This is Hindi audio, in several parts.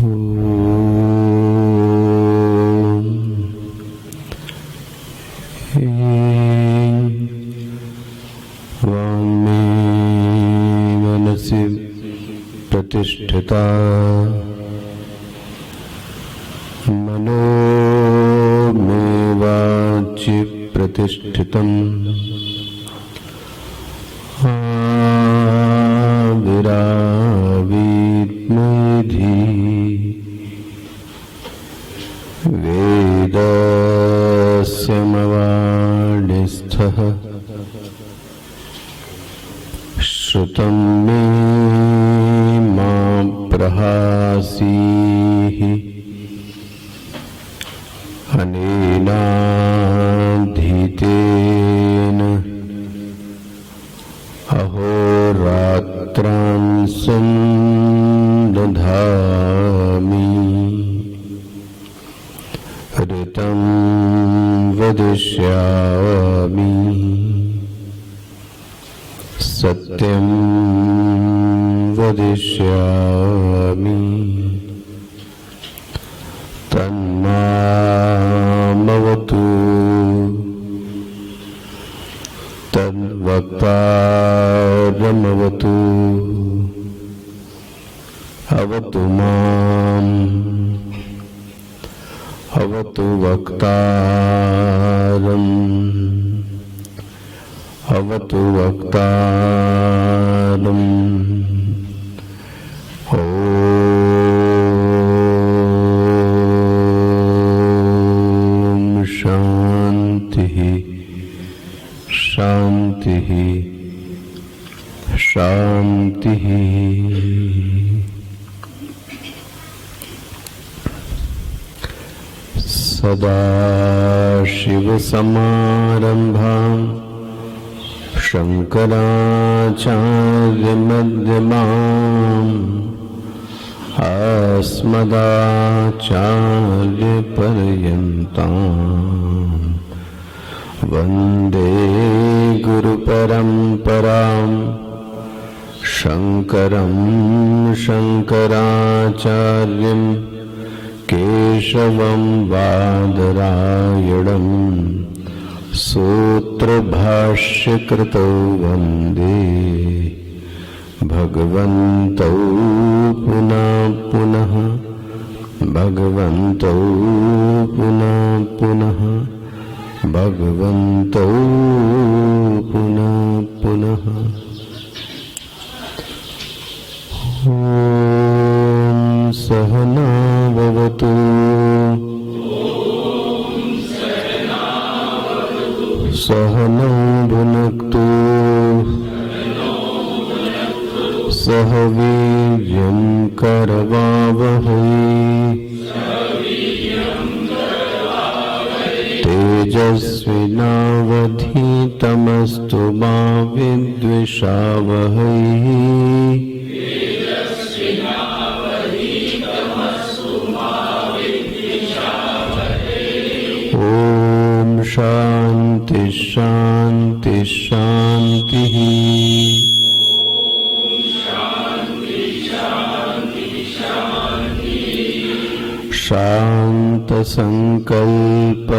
वाङ्मे मनसि प्रतिष्ठिता मनो मे वाचि प्रतिष्ठितम् विरावीत्मेधि वेदस्य मवाडिस्थः श्रुतं मे मा प्रहासीः अनेनाधीतेन अहोरात्रां सन्दधामि ऋतं वदिष्यामि सत्यं वदिष्यामि तन्मामवतु तद्वक्तारमवतु अवतु माम् अवतु वक्तारम् अवतु वक्तारम् ॐ शान्तिः शान्तिः शान्तिः। सदाशिवसमारम्भाम् शङ्कराचार्यमध्यमाम् अस्मदाचार्यपर्यन्ताम् वन्दे गुरुपरम्पराम् शङ्करं शङ्कराचार्यम् केशवं बादरायणं सूत्रभाष्यकृतौ वन्दे भगवन्तौ पुनः पुनः भगवन्तौ पुनः पुनः भगवन्तौ पुनः पुनः। ॐ सहना भवतु सहनौ भुनक्तु सह वीर्यं करवावहै तेजस्विनावधीतमस्तु मा विद्विषावहै। ॐ शान्ति शान्ति शान्तिः। शान्तसंकल्प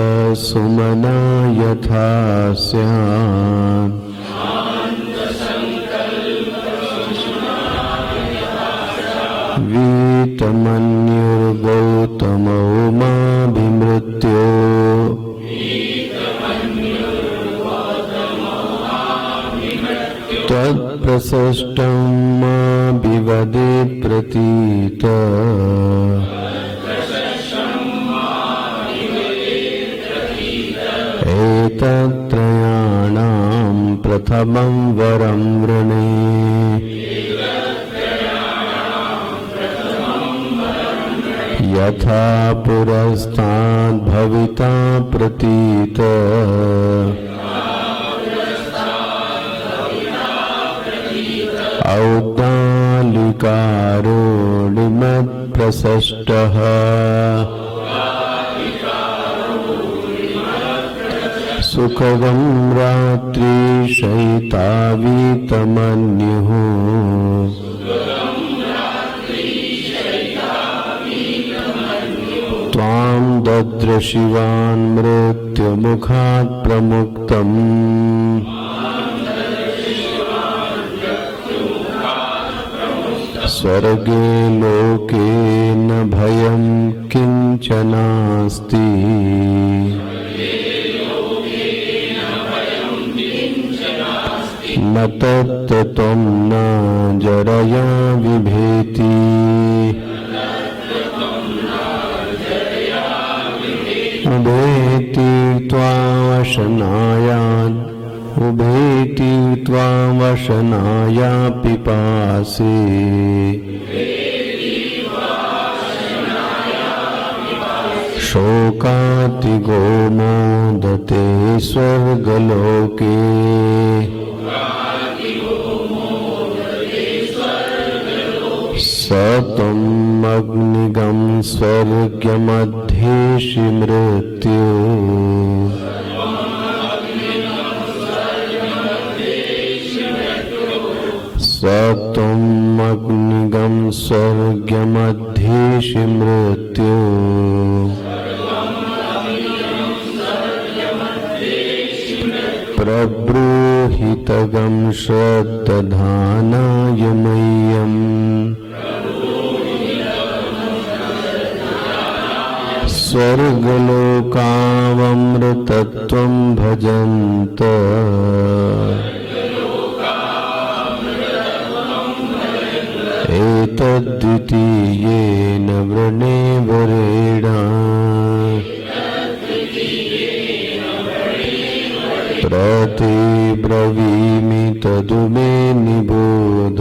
सुमना यथा स्यात् वीतमन्युर्गौतमो माभिमृत्यो तत्प्रसष्टं माभिवदेत् प्रतीत। एतत्त्रयाणां प्रथमं वरं वृणे यथा पुरस्ताद् भविता प्रतीत। औद्दालिकारोऽणिमत्प्रसष्टः सुखदं रात्रिशयितावीतमन्युः ददृशिवान् मृत्युमुखात् प्रमुक्तम् स्वर्गे लोके न भयं किंचनास्ति न तत्त्वं न जरया विभेति उभेति त्वावशनायान् उभेति त्वावशनाया पिपासे शोकातिगो मोदते स्वर्गलोके स त्वम् अग्निगं स्वर्गमध्येषि मृत्यु स त्वम् अग्निगं स्वर्गमध्येषि मृत्यु प्रब्रूहितगं श्रद्दधानाय मह्यम् स्वर्गलोकावमृतत्वं भजन्त एतद्द्वितीयेन वृणेवरेण प्रतिब्रवीमि तदुमे निबोध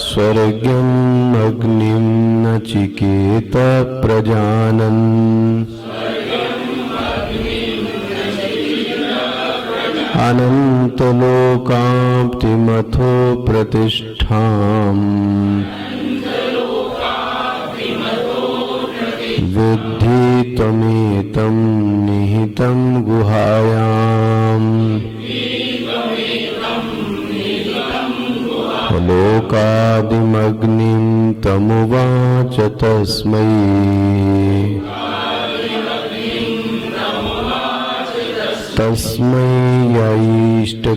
स्वर्गम् अग्निं नचिकेत प्रजानन् अनन्तलोकाप्तिमथो प्रतिष्ठाम् विद्धि त्वमेतं निहितं गुहायाम् लोकादिमग्निं तमुवाच तस्मै तस्मै यैष्टकायावतीर्वा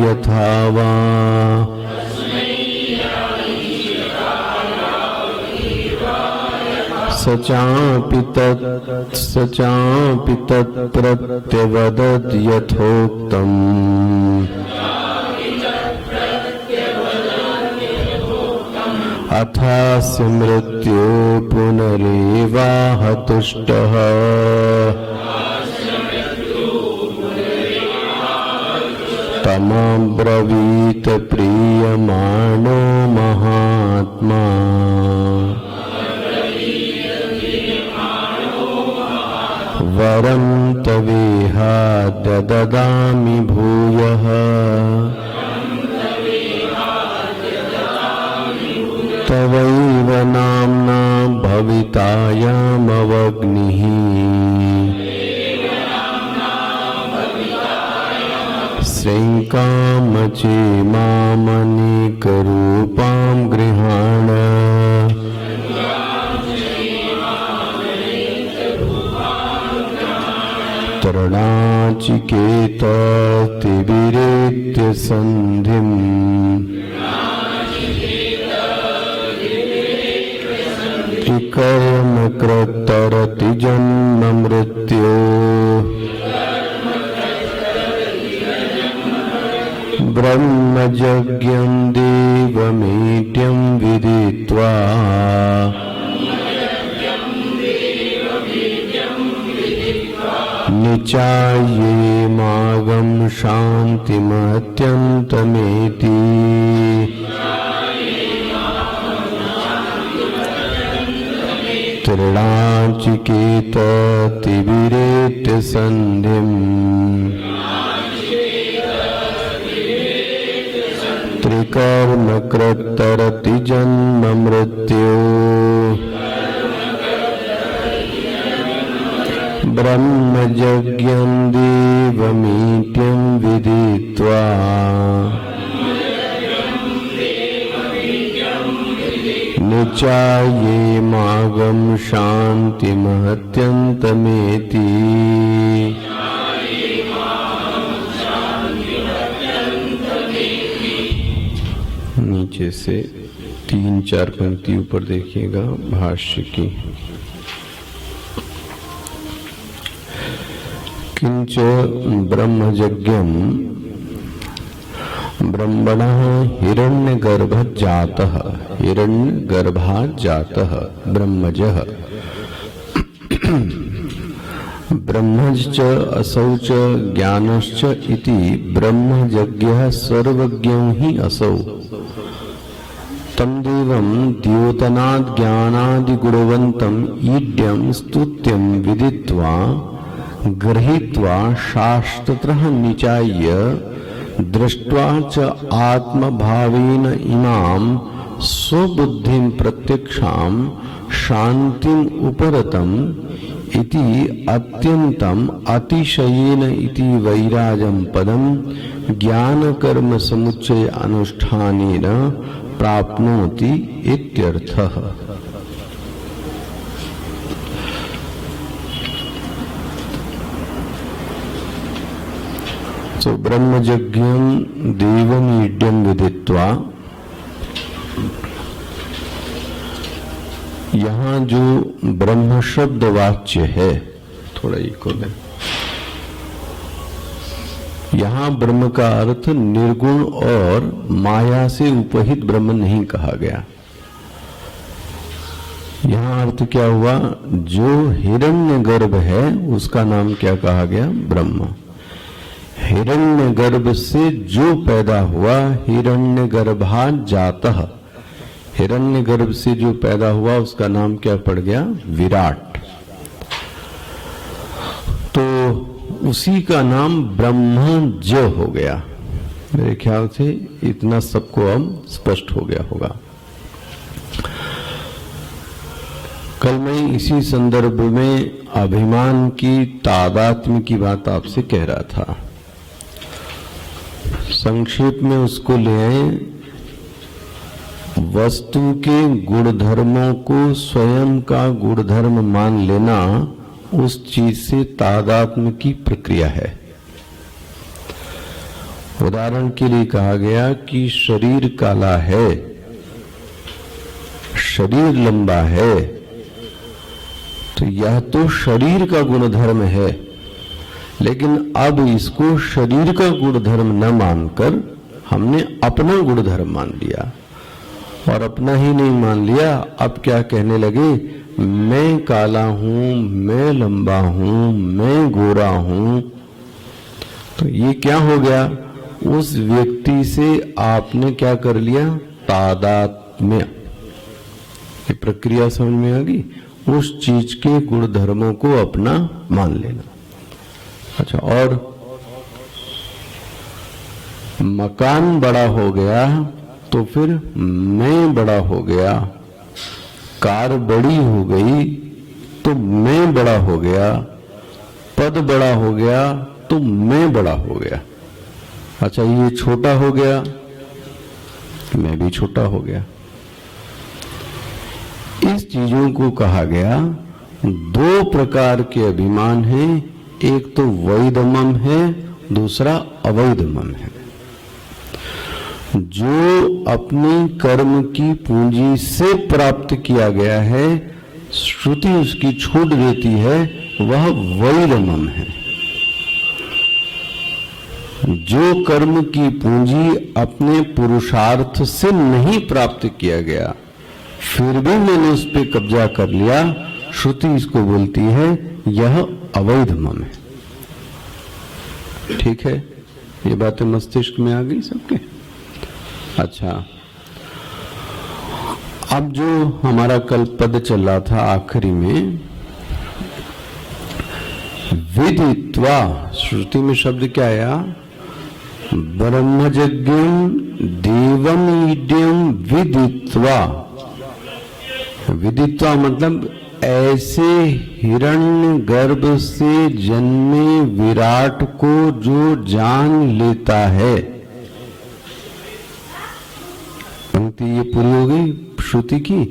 यथा वा स चापि तत्प्रत्यवदत् यथोक्तम् अथास्य मृत्यो पुनरेवाहतुष्टः तमब्रवीत प्रीयमाणो महात्मा वरं तवेहाद्य ददामि भूयः तवैव नाम्ना भवितायामवग्निः श्रृङ्कामचेमामनेकरूपां गृहाण तृणाचिकेत तिबिरेत्य सन्धिम् त्रिकर्म कृतरति जन्म मृत्यो ब्रह्मयज्ञं देवमेट्यं विदित्वा निचाये मागं शान्तिमत्यन्तमेति तृणाचिकेत तिबिरेत्य सन्धिम् त्रिकर्म कृतरति जन्म मृत्यो ब्रह्मयज्ञं देवमेट्यं विदित्वा चाये मागम शांति महत्यंतमेति। नीचे से 3-4 पंक्ति ऊपर देखिएगा भाष्य की। किंच ब्रह्मयज्ञम ब्रह्मणः हिरण्यगर्भात् जातः ब्रह्मजः। ब्रह्मश्च असौ च ज्ञानश्च इति ब्रह्मयज्ञः सर्वज्ञं हि असौ। तम देवं द्योतनाद् ज्ञानादिगुणवन्तं ईड्यं स्तुत्यं विदित्वा गृहीत्वा शास्त्रतः निचाय्य दृष्ट्वा च आत्मभावेन इमां स्वबुद्धिं प्रत्यक्षां शान्तिम् उपरतम् इति अत्यन्तम् अतिशयेन इति वैराजं पदं ज्ञानकर्म समुच्चय अनुष्ठानेन प्राप्नोति इत्यर्थः। तो ब्रह्मयज्ञं देवमीड्यं विदित्वा, यहाँ जो ब्रह्म शब्द वाच्य है, थोड़ा ये खोलें, यहाँ ब्रह्म का अर्थ निर्गुण और माया से उपहित ब्रह्म नहीं कहा गया। यहाँ अर्थ क्या हुआ, जो हिरण्यगर्भ है उसका नाम क्या कहा गया, ब्रह्म। हिरण्यगर्भ से जो पैदा हुआ, हिरण्यगर्भात् जातः, हिरण्यगर्भ से जो पैदा हुआ उसका नाम क्या पड़ गया, विराट। तो उसी का नाम ब्रह्मज हो गया। मेरे ख्याल से इतना सबको अब स्पष्ट हो गया होगा। कल मैं इसी संदर्भ में अभिमान की तादात्म्य की बात आपसे कह रहा था। संक्षेप में उसको ले आए, वस्तु के गुणधर्मों को स्वयं का गुणधर्म मान लेना उस चीज से तादात्म्य की प्रक्रिया है। उदाहरण के लिए कहा गया कि शरीर काला है, शरीर लंबा है, तो यह तो शरीर का गुणधर्म है, लेकिन अब इसको शरीर का गुणधर्म न मानकर हमने अपना गुणधर्म मान लिया। और अपना ही नहीं मान लिया, अब क्या कहने लगे, मैं काला हूं, मैं लंबा हूं, मैं गोरा हूं। तो ये क्या हो गया, उस व्यक्ति से आपने क्या कर लिया, तादात्म्य। ये प्रक्रिया समझ में आ गई, उस चीज के गुण धर्मों को अपना मान लेना। अच्छा, और मकान बड़ा हो गया तो फिर मैं बड़ा हो गया, कार बड़ी हो गई तो मैं बड़ा हो गया, पद बड़ा हो गया तो मैं बड़ा हो गया। अच्छा, ये छोटा हो गया, मैं भी छोटा हो गया। इस चीजों को कहा गया, दो प्रकार के अभिमान हैं, एक तो वैधमम है, दूसरा अवैधमम है। जो अपने कर्म की पूंजी से प्राप्त किया गया है, श्रुति उसकी छूट देती है, वह वैधमम है। जो कर्म की पूंजी अपने पुरुषार्थ से नहीं प्राप्त किया गया, फिर भी मैंने उस पर कब्जा कर लिया, श्रुति इसको बोलती है यह अवैधमम है। ठीक है, ये बातें मस्तिष्क में आ गई सबके। अच्छा, अब जो हमारा कल पद चल रहा था आखिरी में, विदित्वा, श्रुति में शब्द क्या आया, ब्रह्मयज्ञं देवमीड्यं विदित्वा। विदित्वा मतलब ऐसे हिरण्य गर्भ से जन्मे विराट को जो जान लेता है। पंक्ति ये पूरी हो गई श्रुति की।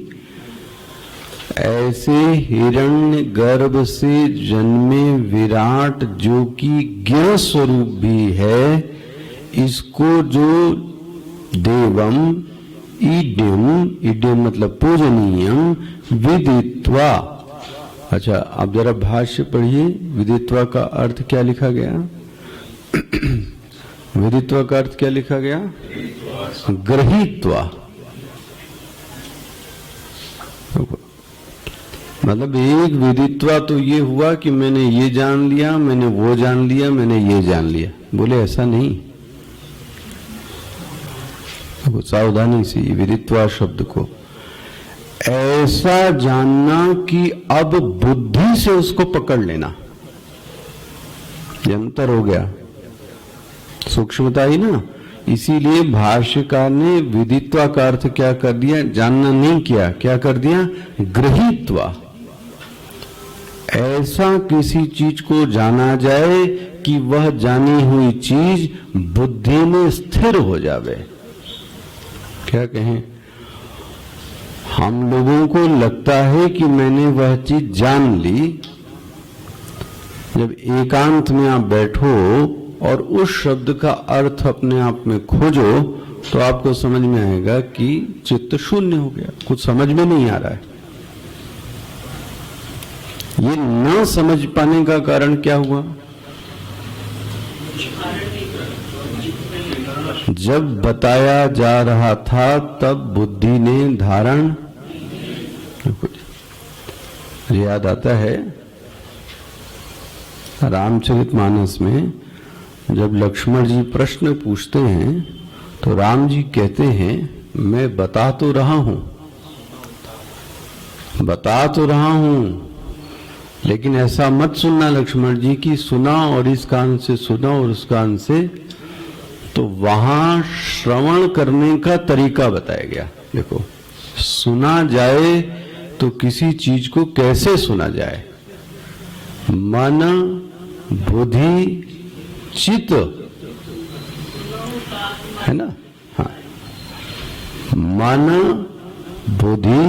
ऐसे हिरण्य गर्भ से जन्मे विराट जो कि ज्ञ स्वरूप भी है, इसको जो देवम ईड्यम, ईड्यम मतलब पूजनीयम, विदित्वा। अच्छा, आप जरा भाष्य पढ़िए, विदित्वा का अर्थ क्या लिखा गया? विदित्वा का अर्थ क्या लिखा गया? गृहीत्वा। मतलब एक विदित्वा तो ये हुआ कि मैंने ये जान लिया, मैंने वो जान लिया, मैंने ये जान लिया। बोले ऐसा नहीं, सावधानी से विदित्वा शब्द को ऐसा जानना कि अब बुद्धि से उसको पकड़ लेना, ये अंतर हो गया, सूक्ष्मता ही ना। इसीलिए भाष्यकार ने विदित्वा का अर्थ क्या कर दिया? जानना नहीं किया, क्या कर दिया? गृहीत्वा। ऐसा किसी चीज को जाना जाए कि वह जानी हुई चीज बुद्धि में स्थिर हो जावे। क्या कहें, हम लोगों को लगता है कि मैंने वह चीज जान ली। जब एकांत में आप बैठो और उस शब्द का अर्थ अपने आप में खोजो तो आपको समझ में आएगा कि चित्त शून्य हो गया, कुछ समझ में नहीं आ रहा है। ये न समझ पाने का कारण क्या हुआ? जब बताया जा रहा था तब बुद्धि ने धारण, याद आता है रामचरितमानस में जब लक्ष्मण जी प्रश्न पूछते हैं तो राम जी कहते हैं मैं बता तो रहा हूं, लेकिन ऐसा मत सुनना लक्ष्मण जी कि सुना और इस कान से सुना और उस कान से। तो वहां श्रवण करने का तरीका बताया गया। देखो, सुना जाए तो किसी चीज को कैसे सुना जाए? मन, बुद्धि, चित्त, है ना? हाँ, मन, बुद्धि,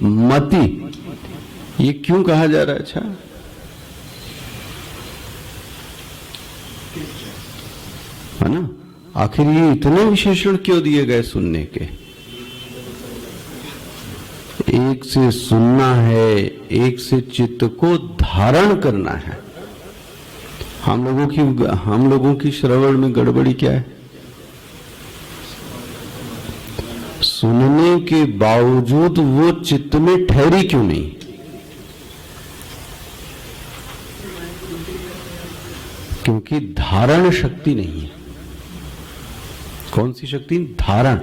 मति, ये क्यों कहा जा रहा है? अच्छा, है ना? आखिर ये इतने विशेषण क्यों दिए गए सुनने के? एक से सुनना है, एक से चित्त को धारण करना है। हम लोगों की श्रवण में गड़बड़ी क्या है? सुनने के बावजूद वो चित्त में ठहरी क्यों नहीं? क्योंकि धारण शक्ति नहीं है। कौन सी शक्ति? धारण।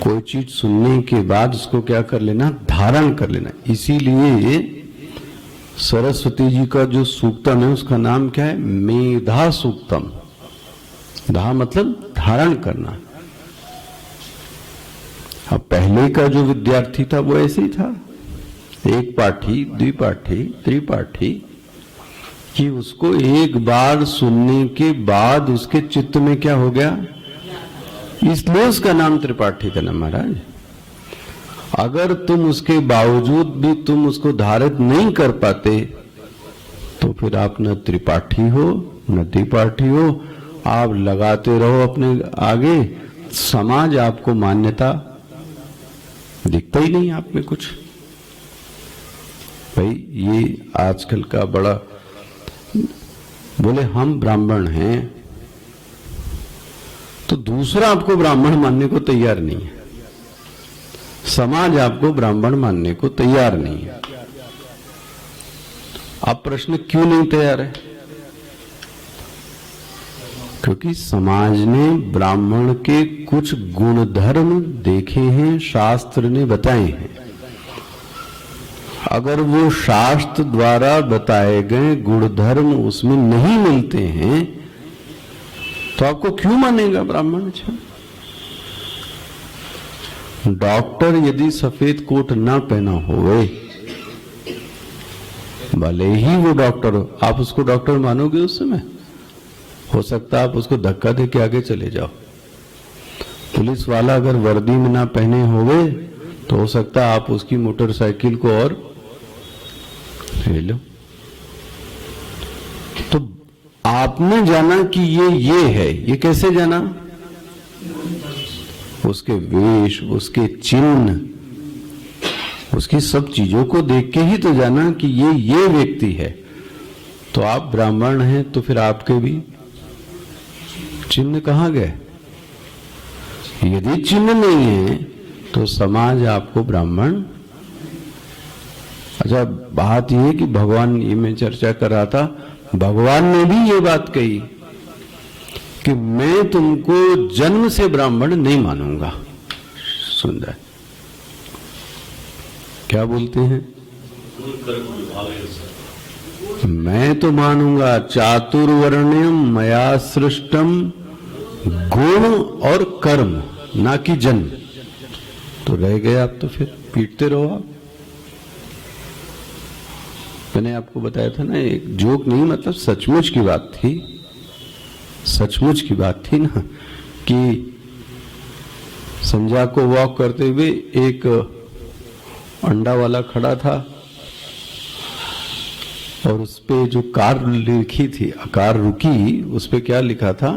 कोई चीज सुनने के बाद उसको क्या कर लेना? धारण कर लेना। इसीलिए सरस्वती जी का जो सूक्तम है उसका नाम क्या है? मेधा सूक्तम। धा मतलब धारण करना। अब पहले का जो विद्यार्थी था वो ऐसे ही था, एक पाठी, द्विपाठी, त्रिपाठी, कि उसको एक बार सुनने के बाद उसके चित्त में क्या हो गया? इसलिए उसका नाम त्रिपाठी था ना महाराज। अगर तुम उसके बावजूद भी तुम उसको धारित नहीं कर पाते तो फिर आप न त्रिपाठी हो न द्विपाठी हो। आप लगाते रहो अपने आगे, समाज आपको मान्यता दिखता ही नहीं आप में कुछ। भाई ये आजकल का बड़ा, बोले हम ब्राह्मण हैं तो दूसरा आपको ब्राह्मण मानने को तैयार नहीं है, समाज आपको ब्राह्मण मानने को तैयार नहीं है। अब प्रश्न क्यों नहीं तैयार है? क्योंकि समाज ने ब्राह्मण के कुछ गुणधर्म देखे हैं, शास्त्र ने बताए हैं। अगर वो शास्त्र द्वारा बताए गए गुणधर्म उसमें नहीं मिलते हैं तो आपको क्यों मानेगा ब्राह्मण? अच्छा, डॉक्टर यदि सफेद कोट ना पहना होवे, भले ही वो डॉक्टर हो, आप उसको डॉक्टर मानोगे? उस समय हो सकता है आप उसको धक्का दे के आगे चले जाओ। पुलिस वाला अगर वर्दी में ना पहने होवे तो हो सकता है आप उसकी मोटरसाइकिल को और ले लो। तो आपने जाना कि ये है, ये कैसे जाना? उसके वेश, उसके चिन्ह, उसकी सब चीजों को देख के ही तो जाना कि ये व्यक्ति है। तो आप ब्राह्मण हैं तो फिर आपके भी चिन्ह कहां गए? यदि चिन्ह नहीं है तो समाज आपको ब्राह्मण। अच्छा, बात यह है कि भगवान, ये मैं चर्चा कर रहा था, भगवान ने भी ये बात कही कि मैं तुमको जन्म से ब्राह्मण नहीं मानूंगा। सुंदर, क्या बोलते हैं? मैं तो मानूंगा चातुर्वर्ण्यम मया सृष्टम गुण और कर्म, ना कि जन्म। तो रह गए आप, तो फिर पीटते रहो आप। मैंने आपको बताया था ना, एक जोक नहीं, मतलब सचमुच की बात थी, सचमुच की बात थी ना, कि संध्या को वॉक करते हुए एक अंडा वाला खड़ा था और उस पे जो कार लिखी थी, कार रुकी, उस पे क्या लिखा था?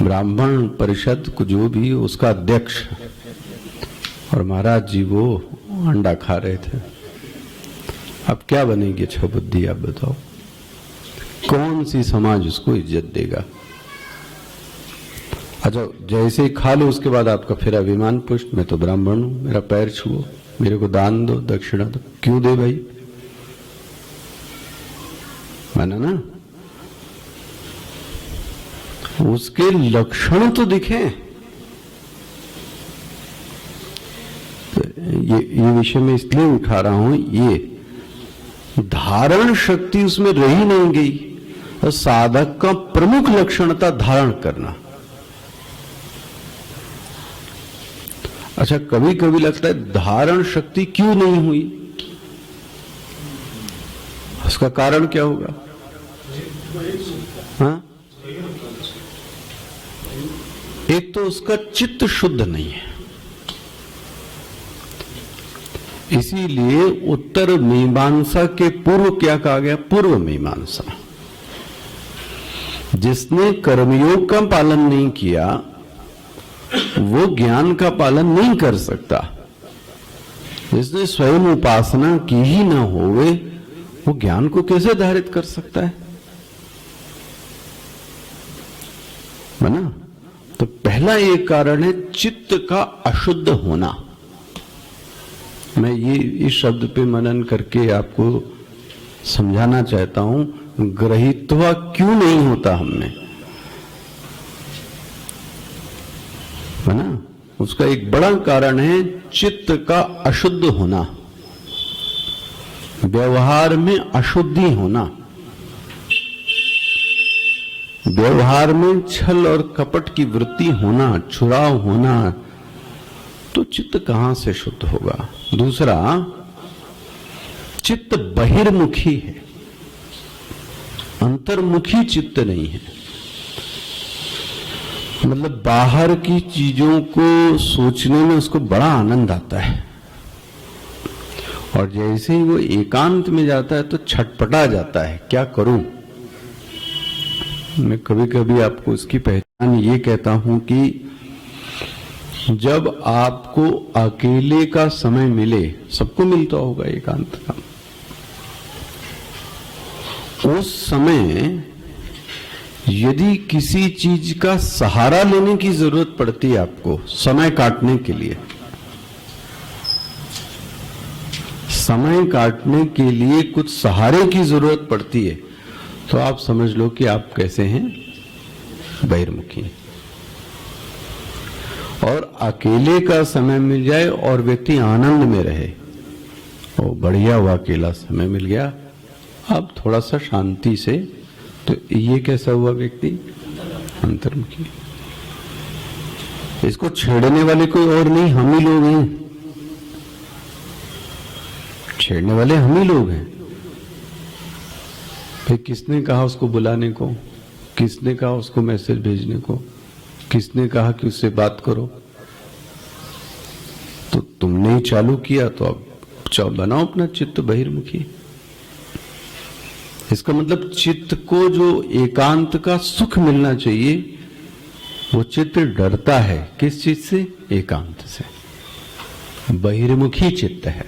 ब्राह्मण परिषद को जो भी उसका अध्यक्ष, और महाराज जी वो अंडा खा रहे थे। अब क्या बनेगी अच्छा बुद्धि, आप बताओ, कौन सी समाज उसको इज्जत देगा? अच्छा, जैसे ही खा लो उसके बाद आपका फिर अभिमान पुष्ट, मैं तो ब्राह्मण हूं, मेरा पैर छुओ, मेरे को दान दो, दक्षिणा दो। क्यों दे भाई? माना ना, उसके लक्षण तो दिखे। तो ये विषय में इसलिए उठा रहा हूं, ये धारण शक्ति उसमें रही नहीं गई। और साधक का प्रमुख लक्षण था धारण करना। अच्छा, कभी कभी लगता है धारण शक्ति क्यों नहीं हुई? उसका कारण क्या होगा? हाँ, एक तो उसका चित्त शुद्ध नहीं है, इसीलिए उत्तर मीमांसा के पूर्व क्या कहा गया? पूर्व मीमांसा। जिसने कर्मयोग का पालन नहीं किया वो ज्ञान का पालन नहीं कर सकता। जिसने स्वयं उपासना की ही ना होवे वो ज्ञान को कैसे धारित कर सकता है ना? तो पहला एक कारण है चित्त का अशुद्ध होना। मैं ये इस शब्द पे मनन करके आपको समझाना चाहता हूं, ग्रहित्वा क्यों नहीं होता हमने, है ना? उसका एक बड़ा कारण है चित्त का अशुद्ध होना, व्यवहार में अशुद्धि होना, व्यवहार में छल और कपट की वृत्ति होना, छुड़ाव होना। तो चित्त कहां से शुद्ध होगा? दूसरा, चित्त बहिर्मुखी है, अंतर्मुखी चित्त नहीं है। मतलब बाहर की चीजों को सोचने में उसको बड़ा आनंद आता है, और जैसे ही वो एकांत में जाता है तो छटपटा जाता है, क्या करूं? मैं कभी कभी आपको इसकी पहचान ये कहता हूं कि जब आपको अकेले का समय मिले, सबको मिलता होगा एकांत का, उस समय यदि किसी चीज का सहारा लेने की जरूरत पड़ती है आपको समय काटने के लिए, समय काटने के लिए कुछ सहारे की जरूरत पड़ती है, तो आप समझ लो कि आप कैसे हैं? बहिर्मुखी। और अकेले का समय मिल जाए और व्यक्ति आनंद में रहे, और बढ़िया हुआ अकेला समय मिल गया, अब थोड़ा सा शांति से, तो ये कैसा हुआ व्यक्ति? अंतर्मुखी। इसको छेड़ने वाले कोई और नहीं, हम ही लोग हैं। छेड़ने वाले हम ही लोग हैं। फिर किसने कहा उसको बुलाने को? किसने कहा उसको मैसेज भेजने को? किसने कहा कि उससे बात करो? तो तुमने ही चालू किया तो अब बनाओ अपना चित्त बहिर्मुखी। इसका मतलब चित्त को जो एकांत का सुख मिलना चाहिए, वो चित्त डरता है किस चीज से? एकांत से। बहिर्मुखी चित्त है।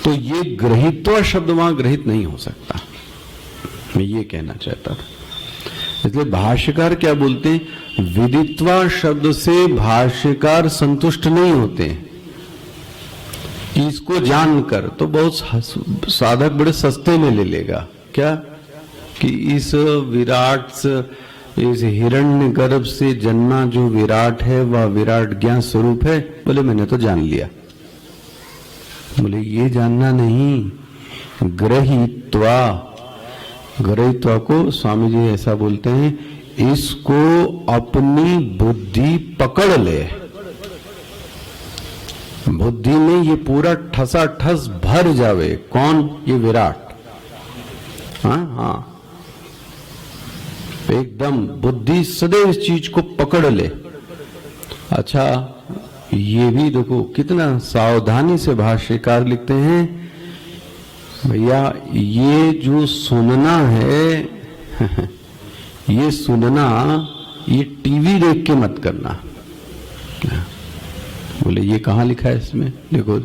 तो ये ग्रहित्वा शब्द वहां ग्रहित नहीं हो सकता, मैं ये कहना चाहता था। इसलिए भाष्यकार क्या बोलते हैं, विदित्वा शब्द से भाष्यकार संतुष्ट नहीं होते। इसको जानकर तो बहुत साधक बड़े सस्ते में ले लेगा क्या, कि इस विराट इस हिरण्य गर्भ से जन्मा जो विराट है वह विराट ज्ञान स्वरूप है। बोले मैंने तो जान लिया। बोले ये जानना नहीं, ग्रहित्वा। ग्रहित्वा को स्वामी जी ऐसा बोलते हैं, इसको अपनी बुद्धि पकड़ ले। बुद्धि में ये पूरा ठसा ठस भर जावे। कौन? ये विराट। हाँ, एकदम बुद्धि सदैव इस चीज को पकड़ ले। अच्छा, ये भी देखो कितना सावधानी से भाष्यकार लिखते हैं, भैया ये जो सुनना है ये सुनना, ये टीवी देख के मत करना। बोले ये कहां लिखा है इसमें? देखो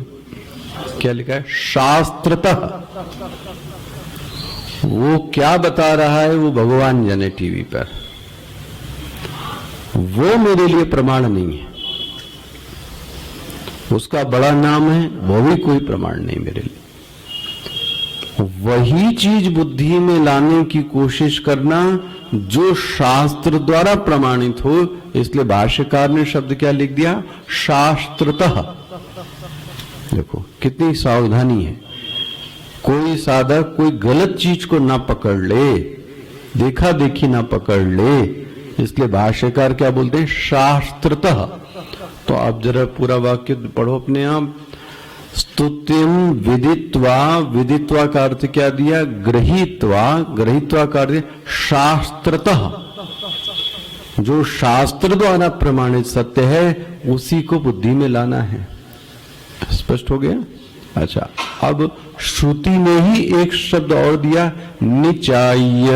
क्या लिखा है, शास्त्रतः। वो क्या बता रहा है वो भगवान जाने टीवी पर, वो मेरे लिए प्रमाण नहीं है। उसका बड़ा नाम है, वो भी कोई प्रमाण नहीं मेरे लिए। वही चीज बुद्धि में लाने की कोशिश करना जो शास्त्र द्वारा प्रमाणित हो। इसलिए भाष्यकार ने शब्द क्या लिख दिया, शास्त्रतः। देखो कितनी सावधानी है, कोई साधक कोई गलत चीज को ना पकड़ ले, देखा देखी ना पकड़ ले। इसलिए भाष्यकार क्या बोलते हैं, शास्त्रतः। तो आप जरा पूरा वाक्य पढ़ो अपने आप। स्तुत्यम विदित्वा, विदित्वा का अर्थ क्या दिया, गृहीत्वा, गृहीत्वा का अर्थ शास्त्रतः। जो शास्त्र द्वारा प्रमाणित सत्य है उसी को बुद्धि में लाना है। स्पष्ट हो गया? अच्छा, अब श्रुति में ही एक शब्द और दिया, निचाय।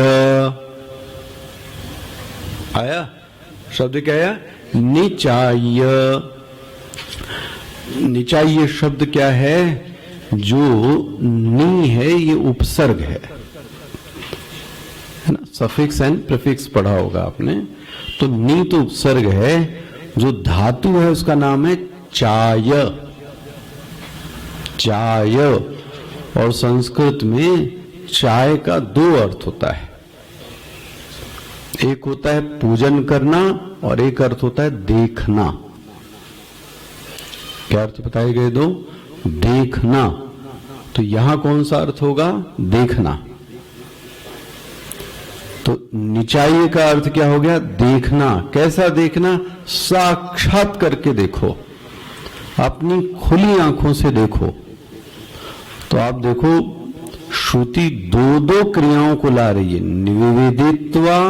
आया शब्द, क्या आया? निचाय। निचाय शब्द क्या है? जो नी है ये उपसर्ग है ना, सफिक्स एंड प्रीफिक्स पढ़ा होगा आपने। तो नी तो उपसर्ग है, जो धातु है उसका नाम है चाय। चाय, और संस्कृत में चाय का दो अर्थ होता है। एक होता है पूजन करना और एक अर्थ होता है देखना। क्या अर्थ बताए गए? दो। देखना, तो यहां कौन सा अर्थ होगा? देखना। तो निचाई का अर्थ क्या हो गया? देखना। कैसा देखना? साक्षात करके देखो, अपनी खुली आंखों से देखो। तो आप देखो श्रुति दो दो क्रियाओं को ला रही है, निवेदित्वा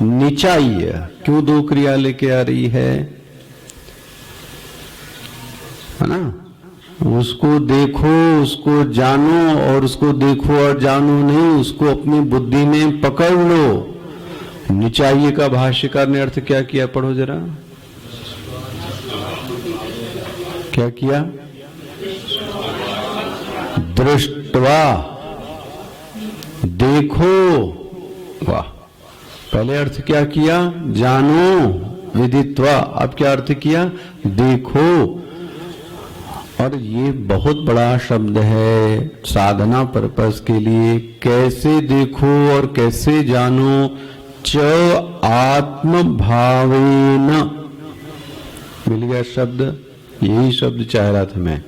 निचाय। क्यों दो क्रिया लेके आ रही है ना? उसको देखो, उसको जानो, और उसको देखो और जानो नहीं, उसको अपनी बुद्धि में पकड़ लो। निचाय का भाष्यकार ने अर्थ क्या किया? पढ़ो जरा, क्या किया? दृष्टवा, देखो। वाह, पहले अर्थ क्या किया? जानो, विदित्वा। अब क्या अर्थ किया? देखो। और ये बहुत बड़ा शब्द है साधना पर्पस के लिए। कैसे देखो और कैसे जानो? च आत्म भावेन। मिल गया शब्द, यही शब्द चाह रहा था मैं।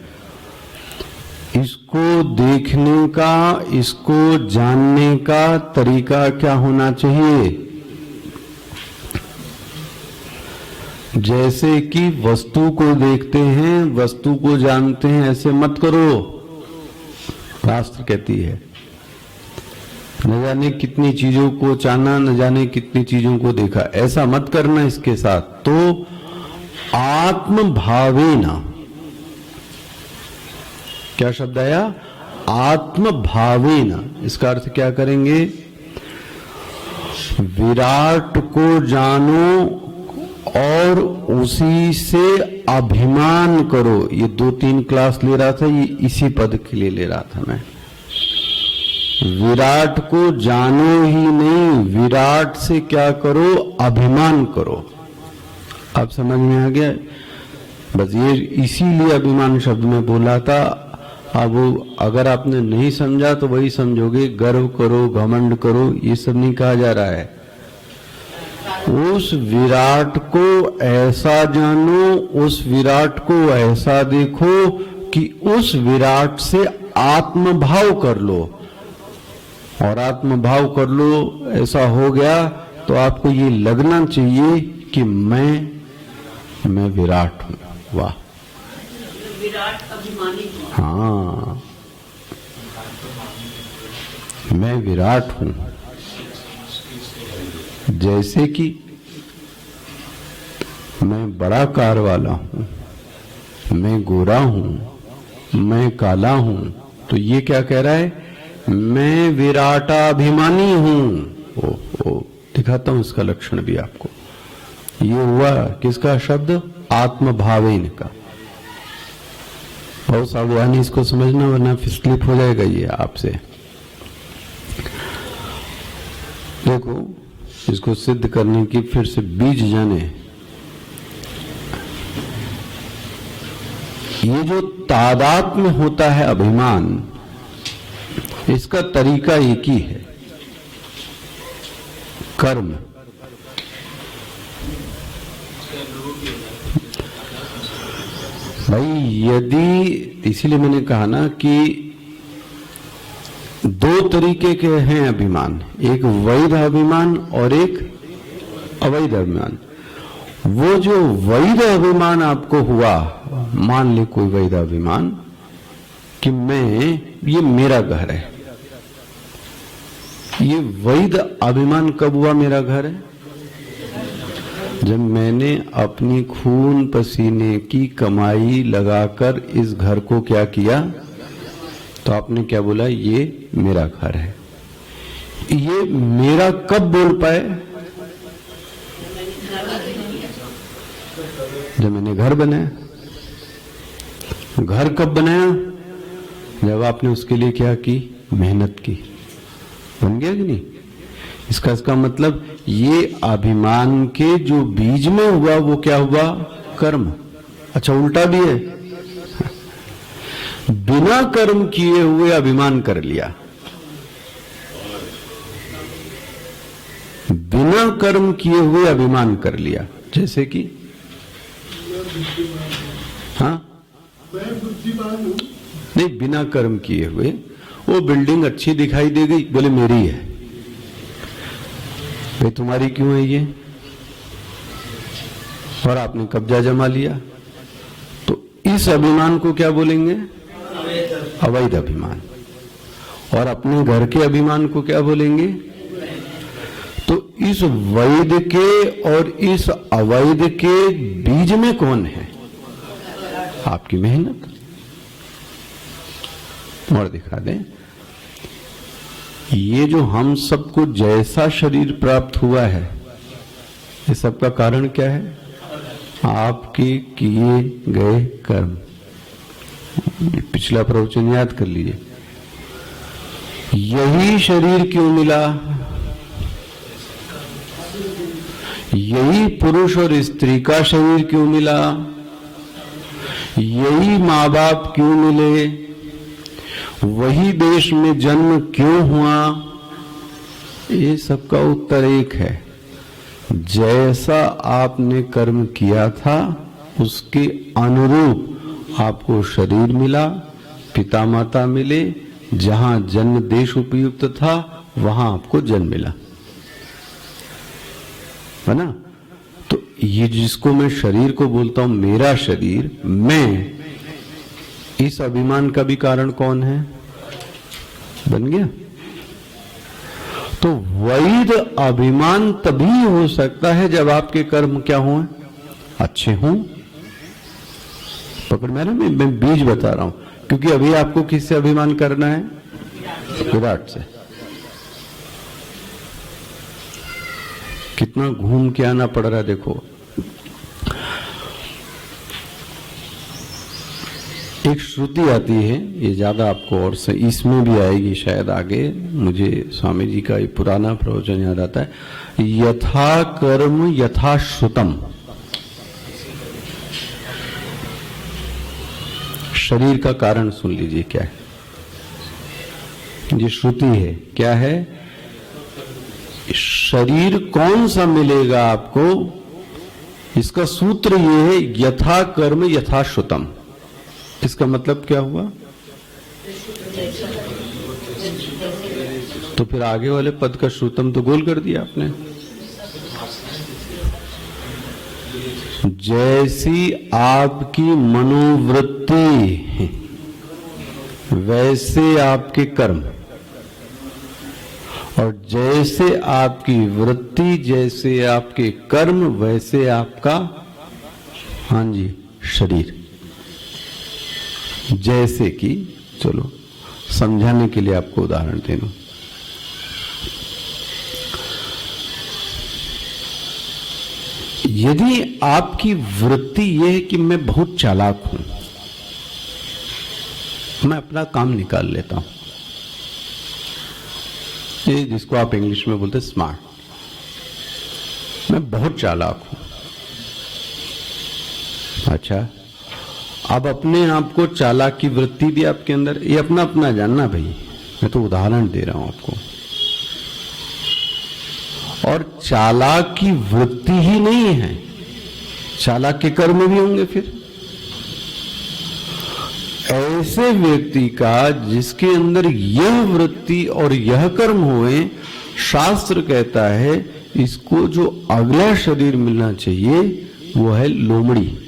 इसको देखने का, इसको जानने का तरीका क्या होना चाहिए? जैसे कि वस्तु को देखते हैं, वस्तु को जानते हैं, ऐसे मत करो। शास्त्र कहती है न जाने कितनी चीजों को जाना, न जाने कितनी चीजों को देखा, ऐसा मत करना इसके साथ। तो आत्म भावेना, क्या शब्द आया? आत्म भावेन। इसका अर्थ क्या करेंगे? विराट को जानो और उसी से अभिमान करो। ये 2-3 क्लास ले रहा था, ये इसी पद के लिए ले रहा था मैं। विराट को जानो ही नहीं, विराट से क्या करो? अभिमान करो। आप समझ में आ गया? बस ये इसीलिए अभिमान शब्द में बोला था। अब अगर आपने नहीं समझा तो वही समझोगे, गर्व करो, घमंड करो, ये सब नहीं कहा जा रहा है। उस विराट को ऐसा जानो, उस विराट को ऐसा देखो कि उस विराट से आत्मभाव कर लो। और आत्मभाव कर लो, ऐसा हो गया तो आपको ये लगना चाहिए कि मैं विराट हूं। वाह, विराट अभिमानी। हाँ, मैं विराट हूं। जैसे कि मैं बड़ा कार वाला हूं, मैं गोरा हूं, मैं काला हूं, तो ये क्या कह रहा है? मैं विराटाभिमानी हूं। ओ, दिखाता हूं इसका लक्षण भी आपको। ये हुआ किसका शब्द? आत्मभावेन का। बहुत सावधानी इसको समझना, वरना स्लिप हो जाएगा ये आपसे। देखो, इसको सिद्ध करने की फिर से बीज जाने। ये जो तादात्म्य होता है अभिमान, इसका तरीका एक ही है, कर्म। भाई यदि, इसीलिए मैंने कहा ना कि 2 तरीके के हैं अभिमान, एक वैध अभिमान और एक अवैध अभिमान। वो जो वैध अभिमान आपको हुआ, मान ले कोई वैध अभिमान कि ये मेरा घर है। ये वैध अभिमान कब हुआ मेरा घर है? जब मैंने अपनी खून पसीने की कमाई लगाकर इस घर को क्या किया, तो आपने क्या बोला? ये मेरा घर है। ये मेरा कब बोल पाए? जब मैंने घर बनाया। घर कब बनाया? जब आपने उसके लिए क्या की? मेहनत की। बन गया कि नहीं? इसका मतलब ये अभिमान के जो बीज में हुआ वो क्या हुआ? कर्म। अच्छा, उल्टा भी है, बिना कर्म किए हुए अभिमान कर लिया। बिना कर्म किए हुए अभिमान कर लिया। जैसे कि हाँ, मैं बुद्धिमान हूं। नहीं, बिना कर्म किए हुए वो बिल्डिंग अच्छी दिखाई दे गई, बोले मेरी है। भाई तुम्हारी क्यों है ये? और आपने कब्जा जमा लिया, तो इस अभिमान को क्या बोलेंगे? अवैध अभिमान। और अपने घर के अभिमान को क्या बोलेंगे? तो इस वैध के और इस अवैध के बीज में कौन है? आपकी मेहनत। और दिखा दें, ये जो हम सबको जैसा शरीर प्राप्त हुआ है, ये सबका कारण क्या है? आपके किए गए कर्म। पिछला प्रवचन याद कर लीजिए। यही शरीर क्यों मिला? यही पुरुष और स्त्री का शरीर क्यों मिला? यही माँ बाप क्यों मिले? वही देश में जन्म क्यों हुआ? ये सबका उत्तर एक है, जैसा आपने कर्म किया था उसके अनुरूप आपको शरीर मिला, पिता माता मिले, जहां जन्म देश उपयुक्त था वहां आपको जन्म मिला, है ना? तो ये जिसको मैं शरीर को बोलता हूं मेरा शरीर, मैं, इस अभिमान का भी कारण कौन है? बन गया। तो वैध अभिमान तभी हो सकता है जब आपके कर्म क्या हों? अच्छे हों। पकड़ में ना, मैं बीज बता रहा हूं। क्योंकि अभी आपको किससे अभिमान करना है? विराट से। कितना घूम के आना पड़ रहा है देखो। एक श्रुति आती है, ये ज्यादा आपको और से इसमें भी आएगी शायद आगे, मुझे स्वामी जी का ये पुराना प्रवचन याद आता है, यथा कर्म यथा श्रुतम। शरीर का कारण सुन लीजिए क्या है, ये श्रुति है। क्या है? शरीर कौन सा मिलेगा आपको, इसका सूत्र ये है, यथा कर्म यथा श्रुतम। इसका मतलब क्या हुआ? तो फिर आगे वाले पद का श्रुतम तो गोल कर दिया आपने। जैसी आपकी मनोवृत्ति वैसे आपके कर्म, और जैसे आपकी वृत्ति जैसे आपके कर्म वैसे आपका, हाँ जी, शरीर। जैसे कि, चलो समझाने के लिए आपको उदाहरण दे दूं। यदि आपकी वृत्ति यह है कि मैं बहुत चालाक हूं, मैं अपना काम निकाल लेता हूं, ये जिसको आप इंग्लिश में बोलते स्मार्ट, मैं बहुत चालाक हूं। अच्छा, अब अपने आप को चालाक की वृत्ति भी आपके अंदर, ये अपना अपना जानना भाई, मैं तो उदाहरण दे रहा हूं आपको। और चालाक की वृत्ति ही नहीं है, चालाक के कर्म भी होंगे। फिर ऐसे व्यक्ति का जिसके अंदर यह वृत्ति और यह कर्म हुए, शास्त्र कहता है इसको जो अगला शरीर मिलना चाहिए वो है लोमड़ी।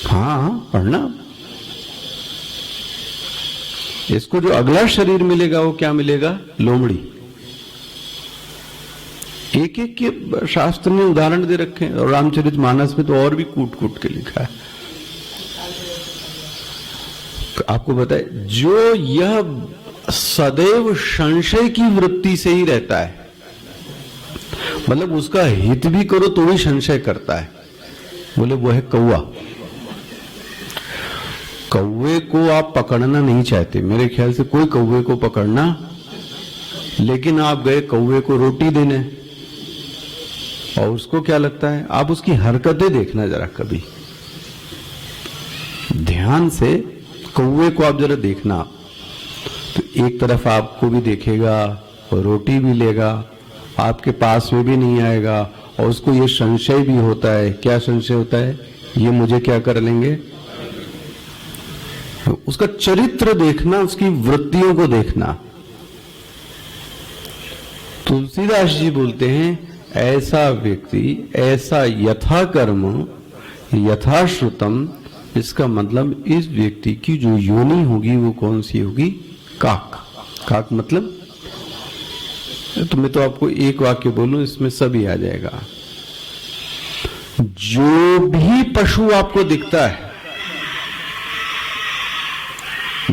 हाँ, पढ़ना। इसको जो अगला शरीर मिलेगा वो क्या मिलेगा? लोमड़ी। एक एक के शास्त्र ने उदाहरण दे रखे हैं, और रामचरितमानस में तो और भी कूट कूट के लिखा है। तो आपको बताए, जो यह सदैव संशय की वृत्ति से ही रहता है, मतलब उसका हित भी करो तो भी संशय करता है, बोले वो है कौवा। कौवे को आप पकड़ना नहीं चाहते, मेरे ख्याल से कोई कौवे को पकड़ना, लेकिन आप गए कौवे को रोटी देने, और उसको क्या लगता है, आप उसकी हरकतें देखना जरा, कभी ध्यान से कौवे को आप जरा देखना, तो एक तरफ आपको भी देखेगा और रोटी भी लेगा, आपके पास में भी नहीं आएगा, और उसको ये संशय भी होता है। क्या संशय होता है? ये मुझे क्या कर लेंगे। उसका चरित्र देखना, उसकी वृत्तियों को देखना। तुलसीदास जी बोलते हैं, ऐसा व्यक्ति, ऐसा यथा कर्म यथा श्रुतम, इसका मतलब इस व्यक्ति की जो योनि होगी वो कौन सी होगी? काक। काक मतलब, तो मैं तो आपको एक वाक्य बोलूं, इसमें सभी आ जाएगा। जो भी पशु आपको दिखता है,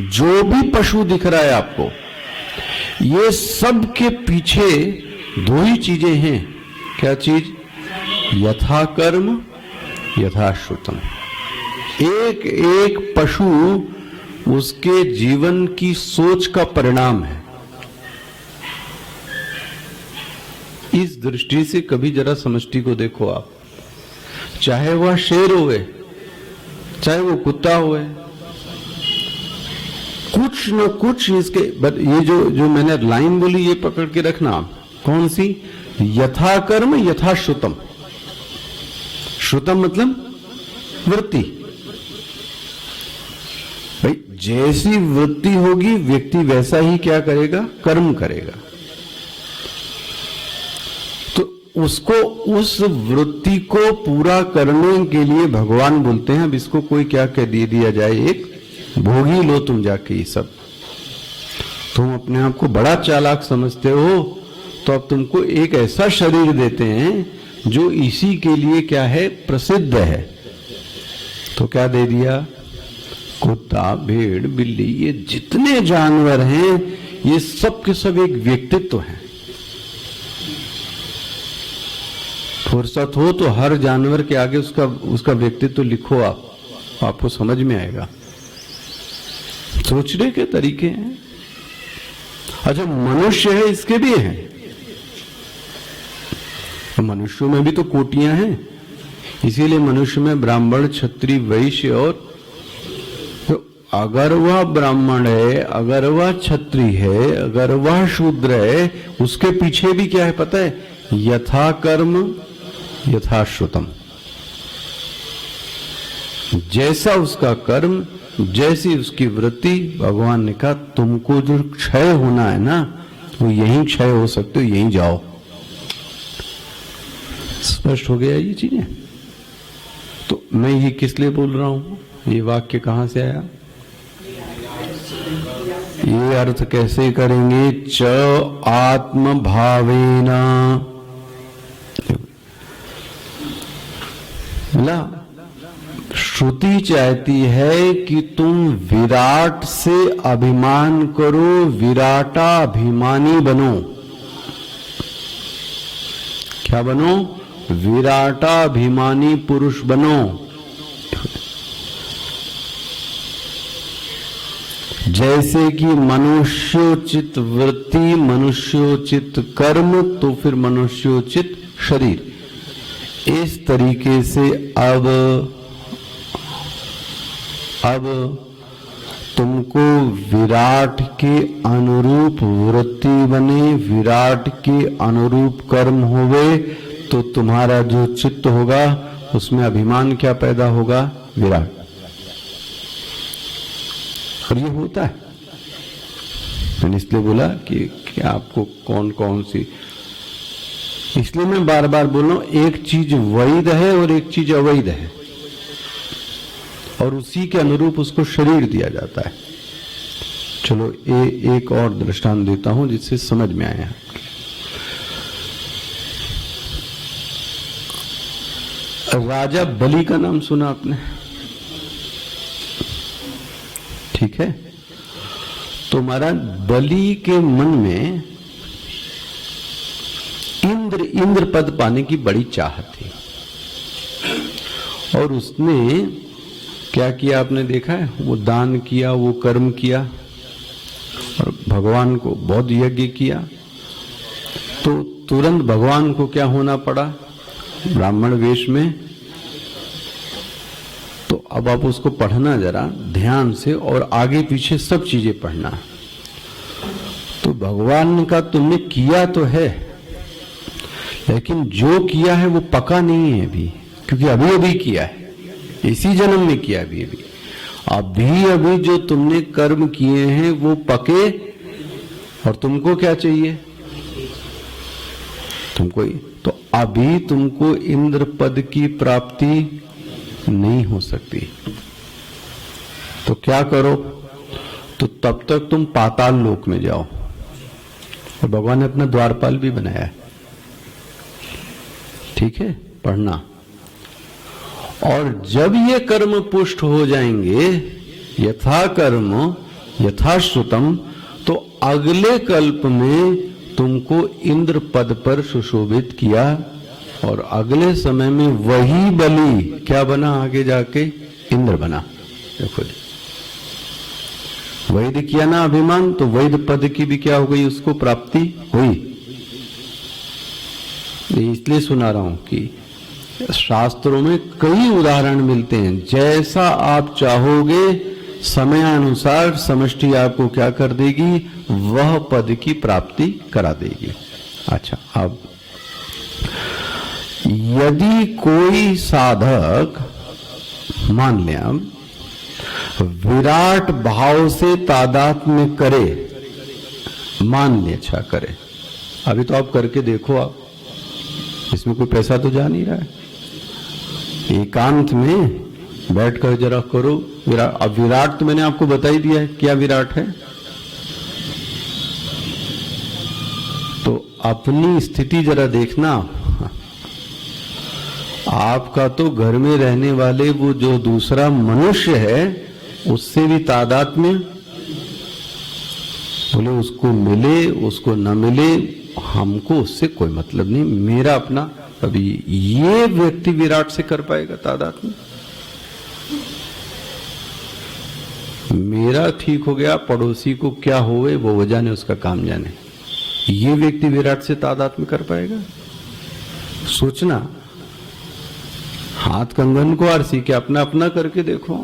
जो भी पशु दिख रहा है आपको, ये सब के पीछे दो ही चीजें हैं। क्या चीज? यथा कर्म यथा श्रुतम। एक एक पशु उसके जीवन की सोच का परिणाम है। इस दृष्टि से कभी जरा समष्टि को देखो आप, चाहे वह शेर होवे, चाहे वो कुत्ता होवे, कुछ न कुछ इसके, ये जो मैंने लाइन बोली ये पकड़ के रखना। कौन सी? यथा कर्म यथा श्रुतम। श्रुतम मतलब वृत्ति। भाई जैसी वृत्ति होगी व्यक्ति वैसा ही क्या करेगा? कर्म करेगा। तो उसको, उस वृत्ति को पूरा करने के लिए भगवान बोलते हैं, अब इसको कोई क्या कह दिया जाए, एक भोगी लो तुम जाके ये सब। तुम अपने आप को बड़ा चालाक समझते हो, तो अब तुमको एक ऐसा शरीर देते हैं जो इसी के लिए क्या है? प्रसिद्ध है। तो क्या दे दिया? कुत्ता, भेड़, बिल्ली, ये जितने जानवर हैं ये सब के सब एक व्यक्तित्व है। फुर्सत हो तो हर जानवर के आगे उसका व्यक्तित्व लिखो, आपको समझ में आएगा। सोचने के तरीके हैं। अच्छा, मनुष्य है, इसके भी हैं। मनुष्यों में भी तो कोटियां हैं, इसीलिए मनुष्य में ब्राह्मण, क्षत्रिय, वैश्य और तो अगर वह ब्राह्मण है, अगर वह क्षत्रिय है, अगर वह शूद्र है, उसके पीछे भी क्या है पता है? यथा कर्म यथा श्रुतम। जैसा उसका कर्म, जैसी उसकी वृत्ति, भगवान ने कहा तुमको जो क्षय होना है ना, वो यहीं क्षय हो सकते हो, यहीं जाओ। स्पष्ट हो गया ये चीजें? तो मैं ये किस लिए बोल रहा हूं? ये वाक्य कहां से आया? ये अर्थ कैसे करेंगे? च आत्म भावेना। बोला श्रुति चाहती है कि तुम विराट से अभिमान करो, विराटाभिमानी बनो। क्या बनो? विराटाभिमानी पुरुष बनो। जैसे कि मनुष्योचित वृत्ति, मनुष्योचित कर्म, तो फिर मनुष्योचित शरीर। इस तरीके से अब तुमको विराट के अनुरूप वृत्ति बने, विराट के अनुरूप कर्म होवे, तो तुम्हारा जो चित्त होगा उसमें अभिमान क्या पैदा होगा? विराट। और ये होता है। मैंने इसलिए बोला कि आपको कौन कौन सी, इसलिए मैं बार बार बोल रहा हूं, एक चीज वैध है और एक चीज अवैध है, और उसी के अनुरूप उसको शरीर दिया जाता है। चलो एक और दृष्टांत देता हूं जिससे समझ में आया। राजा बलि का नाम सुना आपने? ठीक है। तो महाराज बलि के मन में इंद्र पद पाने की बड़ी चाहत थी, और उसने क्या किया आपने देखा है? वो दान किया, वो कर्म किया, और भगवान को बहुत यज्ञ किया। तो तुरंत भगवान को क्या होना पड़ा? ब्राह्मण वेश में। तो अब आप उसको पढ़ना जरा ध्यान से, और आगे पीछे सब चीजें पढ़ना। तो भगवान ने कहा तुमने किया तो है, लेकिन जो किया है वो पका नहीं है अभी, क्योंकि अभी अभी किया है, इसी जन्म में किया अभी अभी जो तुमने कर्म किए हैं वो पके, और तुमको क्या चाहिए? तुमको तो अभी तुमको इंद्र पद की प्राप्ति नहीं हो सकती। तो क्या करो? तो तब तक तुम पाताल लोक में जाओ। और भगवान ने अपना द्वारपाल भी बनाया है। ठीक है, पढ़ना। और जब ये कर्म पुष्ट हो जाएंगे, यथा कर्म यथा श्रुतम, तो अगले कल्प में तुमको इंद्र पद पर सुशोभित किया, और अगले समय में वही बलि क्या बना? आगे जाके इंद्र बना। देखो, वैध किया ना अभिमान, तो वैध पद की भी क्या हो गई? उसको प्राप्ति हुई। इसलिए सुना रहा हूं कि शास्त्रों में कई उदाहरण मिलते हैं। जैसा आप चाहोगे, समयानुसार समष्टि आपको क्या कर देगी? वह पद की प्राप्ति करा देगी। अच्छा, अब यदि कोई साधक मान लिया विराट भाव से तादात्म्य करे, मान ले, अच्छा करे, अभी तो आप करके देखो, आप इसमें कोई पैसा तो जा नहीं रहा है। एकांत में बैठकर जरा करो विराट। अब विराट तो मैंने आपको बता ही दिया है, क्या विराट है। तो अपनी स्थिति जरा देखना, आपका तो घर में रहने वाले वो जो दूसरा मनुष्य है उससे भी तादात्म्य, बोले उसको मिले उसको न मिले हमको उससे कोई मतलब नहीं, मेरा अपना। अभी ये व्यक्ति विराट से कर पाएगा तादात्म्य? मेरा ठीक हो गया, पड़ोसी को क्या होवे वो जाने, उसका काम जाने। ये व्यक्ति विराट से तादात्म्य कर पाएगा? सोचना, हाथ कंगन को आरसी के अपना अपना करके देखो,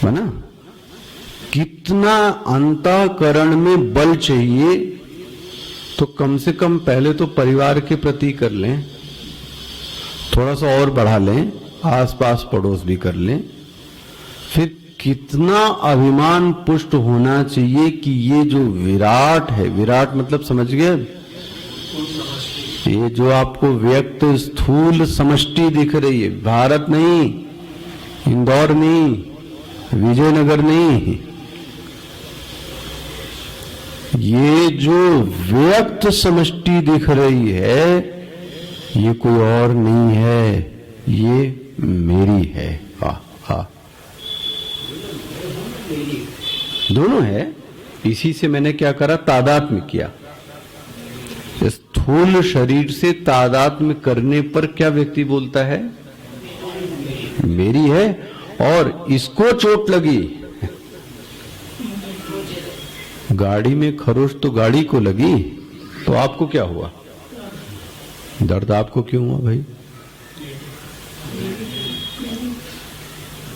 है ना? कितना अंतःकरण में बल चाहिए। तो कम से कम पहले तो परिवार के प्रति कर लें, थोड़ा सा और बढ़ा लें, आसपास पड़ोस भी कर लें, फिर कितना अभिमान पुष्ट होना चाहिए कि ये जो विराट है, विराट मतलब समझ गए, ये जो आपको व्यक्त स्थूल समष्टि दिख रही है, भारत नहीं, इंदौर नहीं, विजयनगर नहीं, ये जो व्यक्त समष्टि दिख रही है ये कोई और नहीं है, ये मेरी है। दोनों है। इसी से मैंने क्या करा, तादात्म्य किया। स्थूल शरीर से तादात्म्य करने पर क्या व्यक्ति बोलता है, मेरी है। और इसको चोट लगी, गाड़ी में खरोच तो गाड़ी को लगी, तो आपको क्या हुआ, दर्द आपको क्यों हुआ भाई,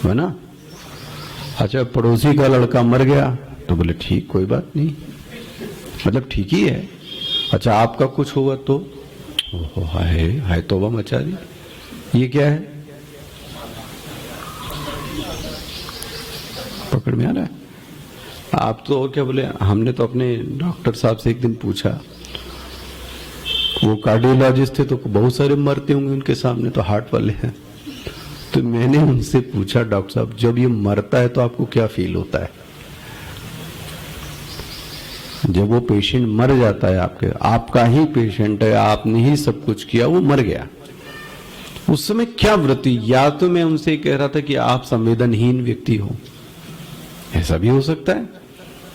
है ना? अच्छा, पड़ोसी का लड़का मर गया तो बोले ठीक, कोई बात नहीं, मतलब ठीक ही है। अच्छा, आपका कुछ हुआ तो ओहो हाय तौबा मचा दी, ये क्या है, पकड़ में आ रहा है? आप तो और क्या बोले, हमने तो अपने डॉक्टर साहब से एक दिन पूछा, वो कार्डियोलॉजिस्ट थे तो बहुत सारे मरते होंगे उनके सामने, तो हार्ट वाले हैं, तो मैंने उनसे पूछा, डॉक्टर साहब जब ये मरता है तो आपको क्या फील होता है? जब वो पेशेंट मर जाता है, आपका ही पेशेंट है, आपने ही सब कुछ किया, वो मर गया, उस समय क्या वृत्ति? या तो मैं उनसे कह रहा था कि आप संवेदनहीन व्यक्ति हो, ऐसा भी हो सकता है,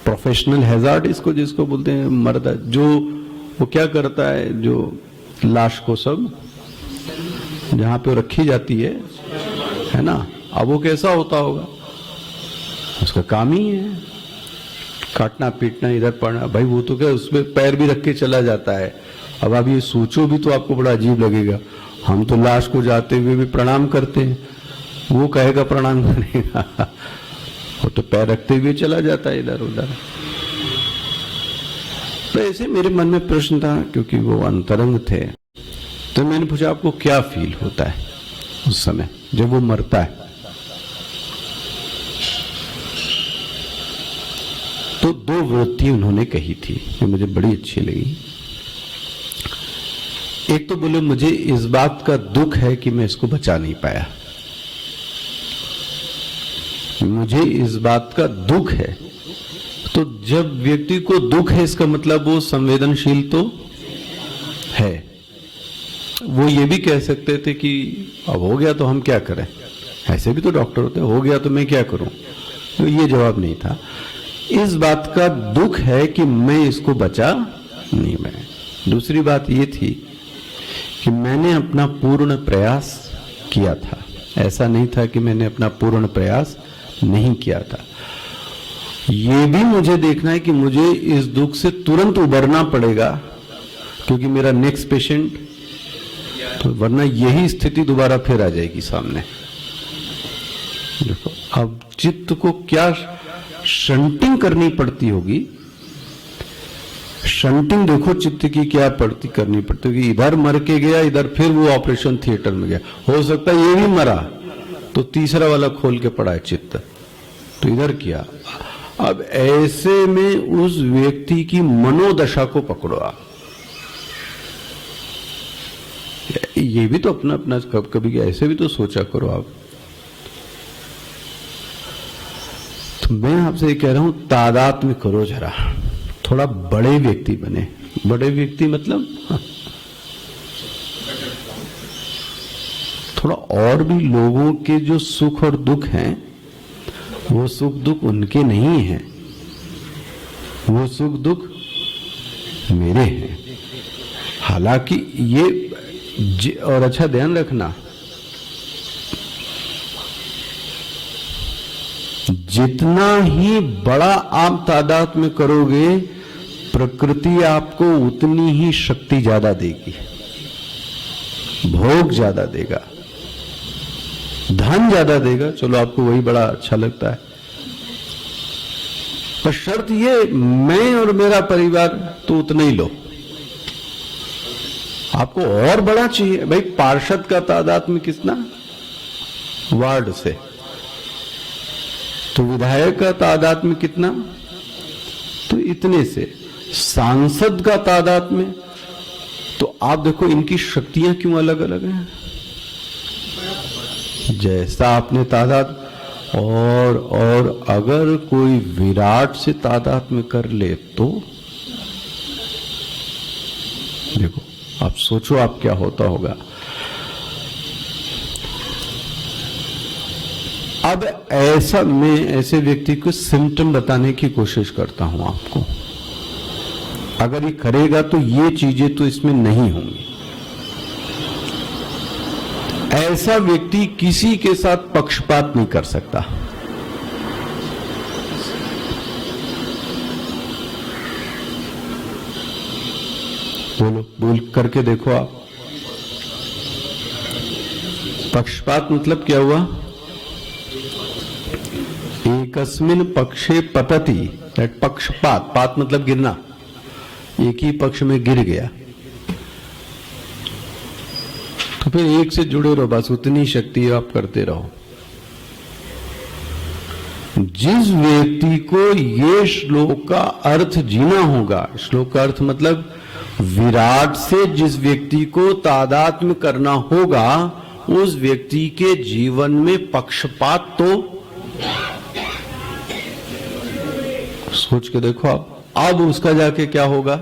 प्रोफेशनल हैजार्ड इसको जिसको बोलते हैं, मर्द जो वो क्या करता है, जो लाश को सब जहां पे रखी जाती है ना, अब वो कैसा होता होगा, उसका काम ही है काटना पीटना, इधर पड़ना, भाई वो तो क्या उसमें पैर भी रख के चला जाता है। अब आप ये सोचो भी तो आपको बड़ा अजीब लगेगा, हम तो लाश को जाते हुए भी प्रणाम करते हैं, वो कहेगा प्रणाम करेगा, वो तो पैर रखते हुए चला जाता है इधर उधर। तो ऐसे मेरे मन में प्रश्न था, क्योंकि वो अंतरंग थे, तो मैंने पूछा आपको क्या फील होता है उस समय जब वो मरता है? तो दो वृत्ति उन्होंने कही थी जो मुझे बड़ी अच्छी लगी। एक तो बोले मुझे इस बात का दुख है कि मैं इसको बचा नहीं पाया, मुझे इस बात का दुख है। तो जब व्यक्ति को दुख है इसका मतलब वो संवेदनशील तो है। वो ये भी कह सकते थे कि अब हो गया तो हम क्या करें, ऐसे भी तो डॉक्टर होते हैं, हो गया तो मैं क्या करूं, तो ये जवाब नहीं था। इस बात का दुख है कि मैं इसको बचा नहीं पाया। दूसरी बात ये थी कि मैंने अपना पूर्ण प्रयास किया था, ऐसा नहीं था कि मैंने अपना पूर्ण प्रयास नहीं किया था। ये भी मुझे देखना है कि मुझे इस दुख से तुरंत उबरना पड़ेगा, क्योंकि मेरा नेक्स्ट पेशेंट, तो वरना यही स्थिति दोबारा फिर आ जाएगी सामने। देखो अब चित्त को क्या शंटिंग करनी पड़ती होगी, शंटिंग देखो चित्त की क्या करनी पड़ती होगी। इधर मर के गया, इधर फिर वो ऑपरेशन थिएटर में गया, हो सकता है ये भी मरा तो तीसरा वाला खोल के पड़ा है चित्त, तो इधर किया। अब ऐसे में उस व्यक्ति की मनोदशा को पकड़ो आप। ये भी तो अपना अपना कभी ऐसे भी तो सोचा करो आप। तो मैं आपसे कह रहा हूं तादात्म्य करो, जरा थोड़ा बड़े व्यक्ति बने, बड़े व्यक्ति मतलब थोड़ा और भी लोगों के जो सुख और दुख हैं, वो सुख दुख उनके नहीं हैं, वो सुख दुख मेरे हैं। हालांकि ये और अच्छा ध्यान रखना, जितना ही बड़ा आप तादाद में करोगे, प्रकृति आपको उतनी ही शक्ति ज्यादा देगी, भोग ज्यादा देगा, धन ज्यादा देगा। चलो आपको वही बड़ा अच्छा लगता है, पर शर्त ये, मैं और मेरा परिवार तो उतना ही लो। आपको और बड़ा चाहिए भाई, पार्षद का तादाद में कितना, वार्ड से, तो विधायक का तादाद में कितना, तो इतने से, सांसद का तादाद में, तो आप देखो इनकी शक्तियां क्यों अलग अलग हैं। जैसा आपने तादाद, और अगर कोई विराट से तादाद में कर ले तो देखो, आप सोचो आप क्या होता होगा। अब ऐसा, मैं ऐसे व्यक्ति को सिम्टम बताने की कोशिश करता हूं आपको, अगर ये करेगा तो ये चीजें तो इसमें नहीं होंगी। ऐसा व्यक्ति किसी के साथ पक्षपात नहीं कर सकता। बोलो, बोल करके देखो आप। पक्षपात मतलब क्या हुआ? एकस्मिन पक्षे पतति, दैट पक्षपात, पात मतलब गिरना, एक ही पक्ष में गिर गया, तो फिर एक से जुड़े रहो, बस उतनी शक्ति आप करते रहो। जिस व्यक्ति को ये श्लोक का अर्थ जीना होगा, श्लोक का अर्थ मतलब विराट से जिस व्यक्ति को तादात्म्य करना होगा, उस व्यक्ति के जीवन में पक्षपात तो, सोच के देखो आप। अब उसका जाके क्या होगा?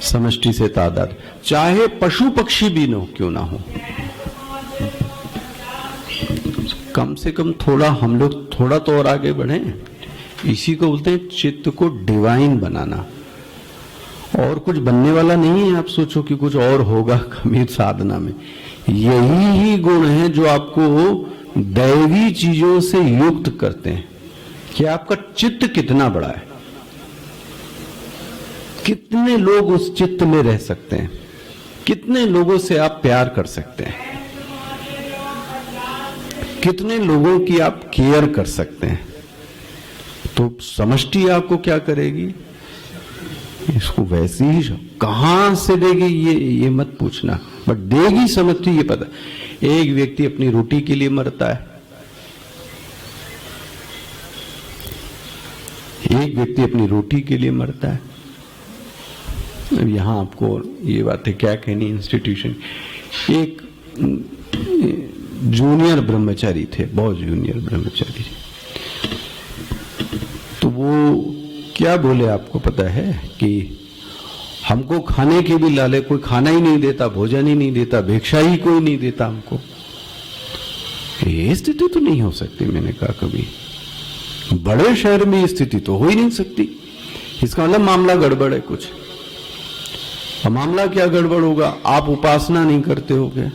समष्टि से तादाद, चाहे पशु पक्षी भी न क्यों ना हो, कम से कम थोड़ा हम लोग थोड़ा तो और आगे बढ़े। इसी को बोलते हैं चित्त को डिवाइन बनाना। और कुछ बनने वाला नहीं है, आप सोचो कि कुछ और होगा कमी साधना में। यही ही गुण है जो आपको दैवी चीजों से युक्त करते हैं कि आपका चित्त कितना बड़ा है, कितने लोग उस चित्त में रह सकते हैं, कितने लोगों से आप प्यार कर सकते हैं, कितने लोगों की आप केयर कर सकते हैं। तो समष्टि आपको क्या करेगी? इसको वैसी ही कहां से देगी ये मत पूछना, बट देगी समष्टि, ये पता। एक व्यक्ति अपनी रोटी के लिए मरता है, एक व्यक्ति अपनी रोटी के लिए मरता है। अब यहां आपको ये बातें क्या कहनी, इंस्टीट्यूशन, एक जूनियर ब्रह्मचारी थे, बहुत जूनियर ब्रह्मचारी, तो वो क्या बोले आपको पता है कि हमको खाने के भी लाले, कोई खाना ही नहीं देता, भोजन ही नहीं देता, भिक्षा ही कोई नहीं देता हमको। ये स्थिति तो नहीं हो सकती। मैंने कहा कभी बड़े शहर में ये स्थिति तो हो ही नहीं सकती। इसका मतलब मामला गड़बड़ है कुछ। और मामला क्या गड़बड़ होगा? आप उपासना नहीं करते होगे,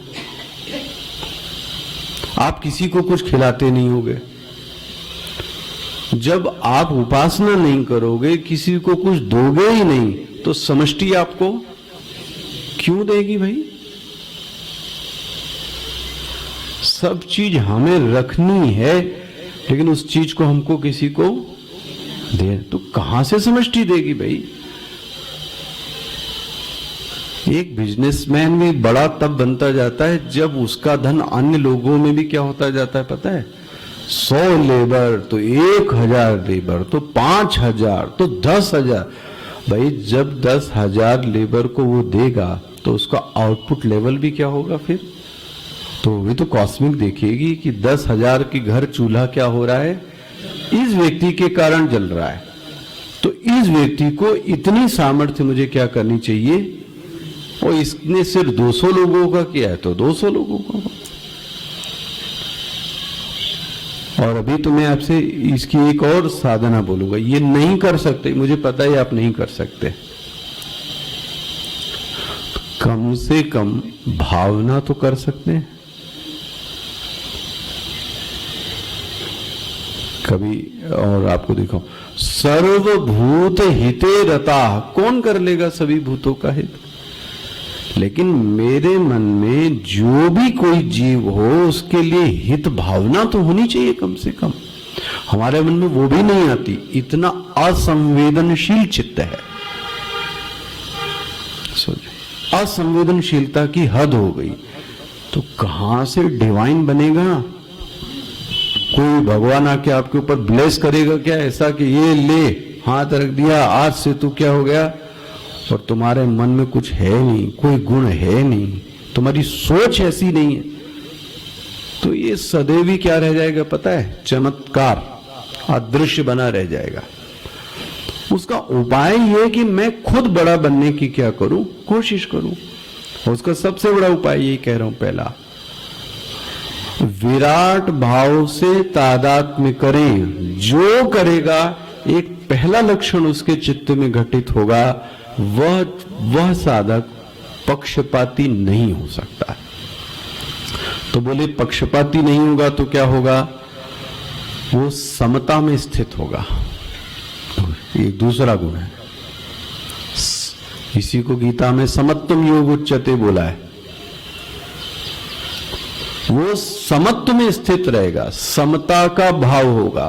आप किसी को कुछ खिलाते नहीं होगे। जब आप उपासना नहीं करोगे, किसी को कुछ दोगे ही नहीं, तो समष्टि आपको क्यों देगी भाई? सब चीज हमें रखनी है, लेकिन उस चीज को हमको किसी को दे, तो कहां से समष्टि देगी भाई? एक बिजनेसमैन भी बड़ा तब बनता जाता है जब उसका धन अन्य लोगों में भी क्या होता जाता है पता है? 100 लेबर तो 1000 लेबर तो 5000 तो 10,000। भाई जब 10,000 लेबर को वो देगा तो उसका आउटपुट लेवल भी क्या होगा फिर? तो वो तो कॉस्मिक देखेगी कि 10,000 की घर चूल्हा क्या हो रहा है, इस व्यक्ति के कारण जल रहा है। तो इस व्यक्ति को इतनी सामर्थ्य मुझे क्या करनी चाहिए, और इसने सिर्फ 200 लोगों का किया है तो 200 लोगों का। और अभी तो मैं आपसे इसकी एक और साधना बोलूंगा, ये नहीं कर सकते, मुझे पता है आप नहीं कर सकते, कम से कम भावना तो कर सकते हैं। कभी और आपको दिखाओ, सर्वभूत हिते रता, कौन कर लेगा सभी भूतों का हित, लेकिन मेरे मन में जो भी कोई जीव हो उसके लिए हित भावना तो होनी चाहिए कम से कम। हमारे मन में वो भी नहीं आती, इतना असंवेदनशील चित्त है। असंवेदनशीलता की हद हो गई, तो कहां से डिवाइन बनेगा? कोई भगवान आके आपके ऊपर ब्लेस करेगा क्या ऐसा कि ये ले हाथ रख दिया, आज से तू क्या हो गया, और तुम्हारे मन में कुछ है नहीं, कोई गुण है नहीं, तुम्हारी सोच ऐसी नहीं है, तो ये सदैव ही क्या रह जाएगा पता है, चमत्कार, अदृश्य बना रह जाएगा। उसका उपाय ये कि मैं खुद बड़ा बनने की क्या करूं, कोशिश करूं। उसका सबसे बड़ा उपाय यही कह रहा हूं, पहला विराट भाव से तादात्म्य करें। जो करेगा एक पहला लक्षण उसके चित्त में घटित होगा, वह साधक पक्षपाती नहीं हो सकता। तो बोले पक्षपाती नहीं होगा तो क्या होगा, वो समता में स्थित होगा। ये दूसरा गुण है, इसी को गीता में समत्वम योग उच्यते बोला है। वो समत्व में स्थित रहेगा, समता का भाव होगा,